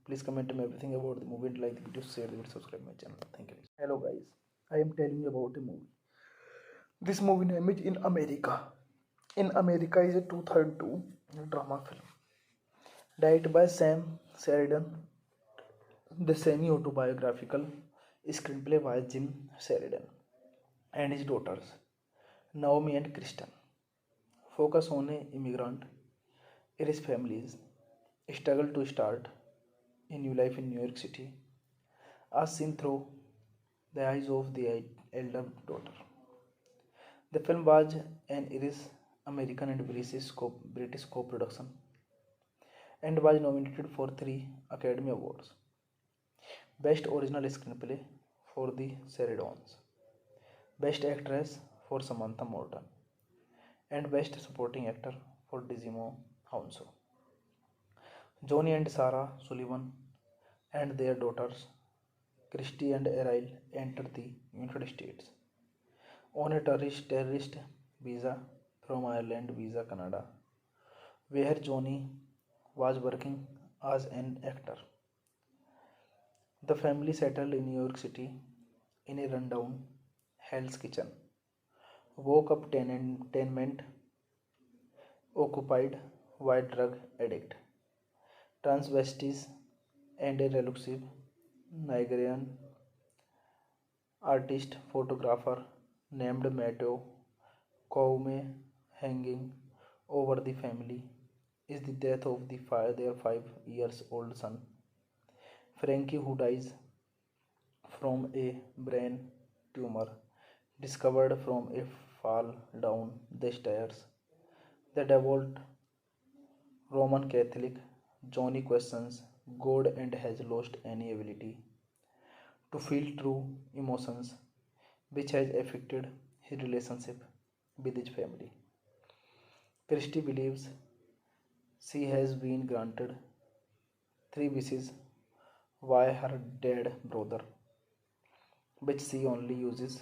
Please comment me everything about the movie and like the video, share the video, subscribe my channel. Thank you. Hello guys, I am telling you about a movie. This movie name is In America. In America is a 2002 drama film. Directed by Sam Sheridan. The semi-autobiographical screenplay by Jim Sheridan and his daughters, Naomi and Kristen. Focus on an immigrant Irish family's struggle to start a new life in New York City, as seen through the eyes of the elder daughter. The film was an Irish American and British co-production and was nominated for 3 Academy Awards. Best Original Screenplay for The Sheridan, Best Actress for Samantha Morton, and Best Supporting Actor for Digimon Hounsou. Johnny and Sarah Sullivan and their daughters, Christy and Errol, entered the United States on a tourist visa from Ireland Visa Canada, where Johnny was working as an actor. The family settled in New York City in a rundown Hell's Kitchen. Woke up tenement occupied by drug addict, transvestites, and a reclusive Nigerian artist photographer named Matteo Koume hanging over the family is the death of their 5 years old son, Frankie, who dies from a brain tumor discovered from a fall down the stairs. The devout Roman Catholic Johnny questions God and has lost any ability to feel true emotions, which has affected his relationship with his family. Christie believes she has been granted three wishes by her dead brother, which she only uses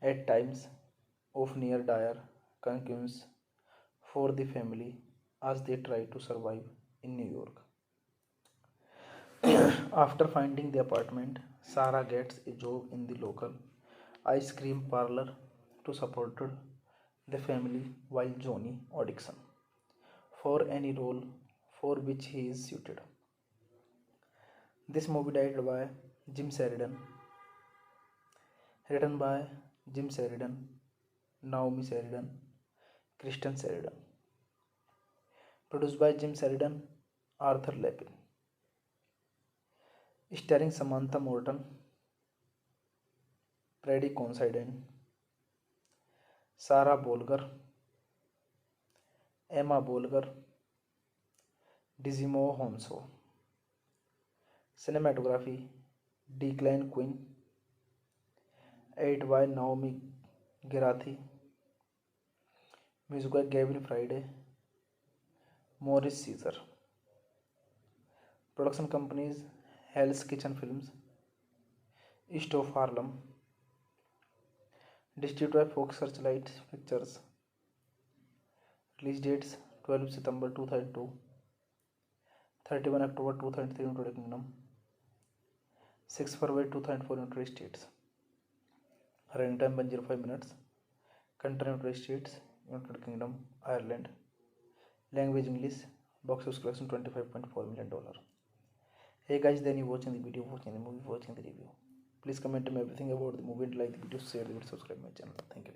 at times of near dire concerns for the family as they try to survive in New York. After finding the apartment, Sarah gets a job in the local ice cream parlor to support the family while Johnny auditions for any role for which he is suited. This movie directed by Jim Sheridan, written by Jim Sheridan, Naomi Sheridan, Kristen Sheridan, produced by Jim Sheridan, Arthur Lepin, starring Samantha Morton, Freddie Considine, Sarah Bolger, Emma Bolger, Dizimo Honso. Cinematography Declan Quinn, edited by Naomi Gerathi, music by Gavin Friday, Morris Caesar. Production companies Hell's Kitchen Films, East of Harlem, distributed by Fox Searchlight Pictures. Release dates 12 September 2002, 31 October 2003 in United Kingdom, 6 February 2004 in United States. Running time 105 minutes. Country United States, United Kingdom, Ireland. Language English. Box office collection $25.4 million. Hey guys, then you watching the video, watching the movie, watching the review. Please comment me everything about the movie and like the video, share the video, subscribe my channel. Thank you.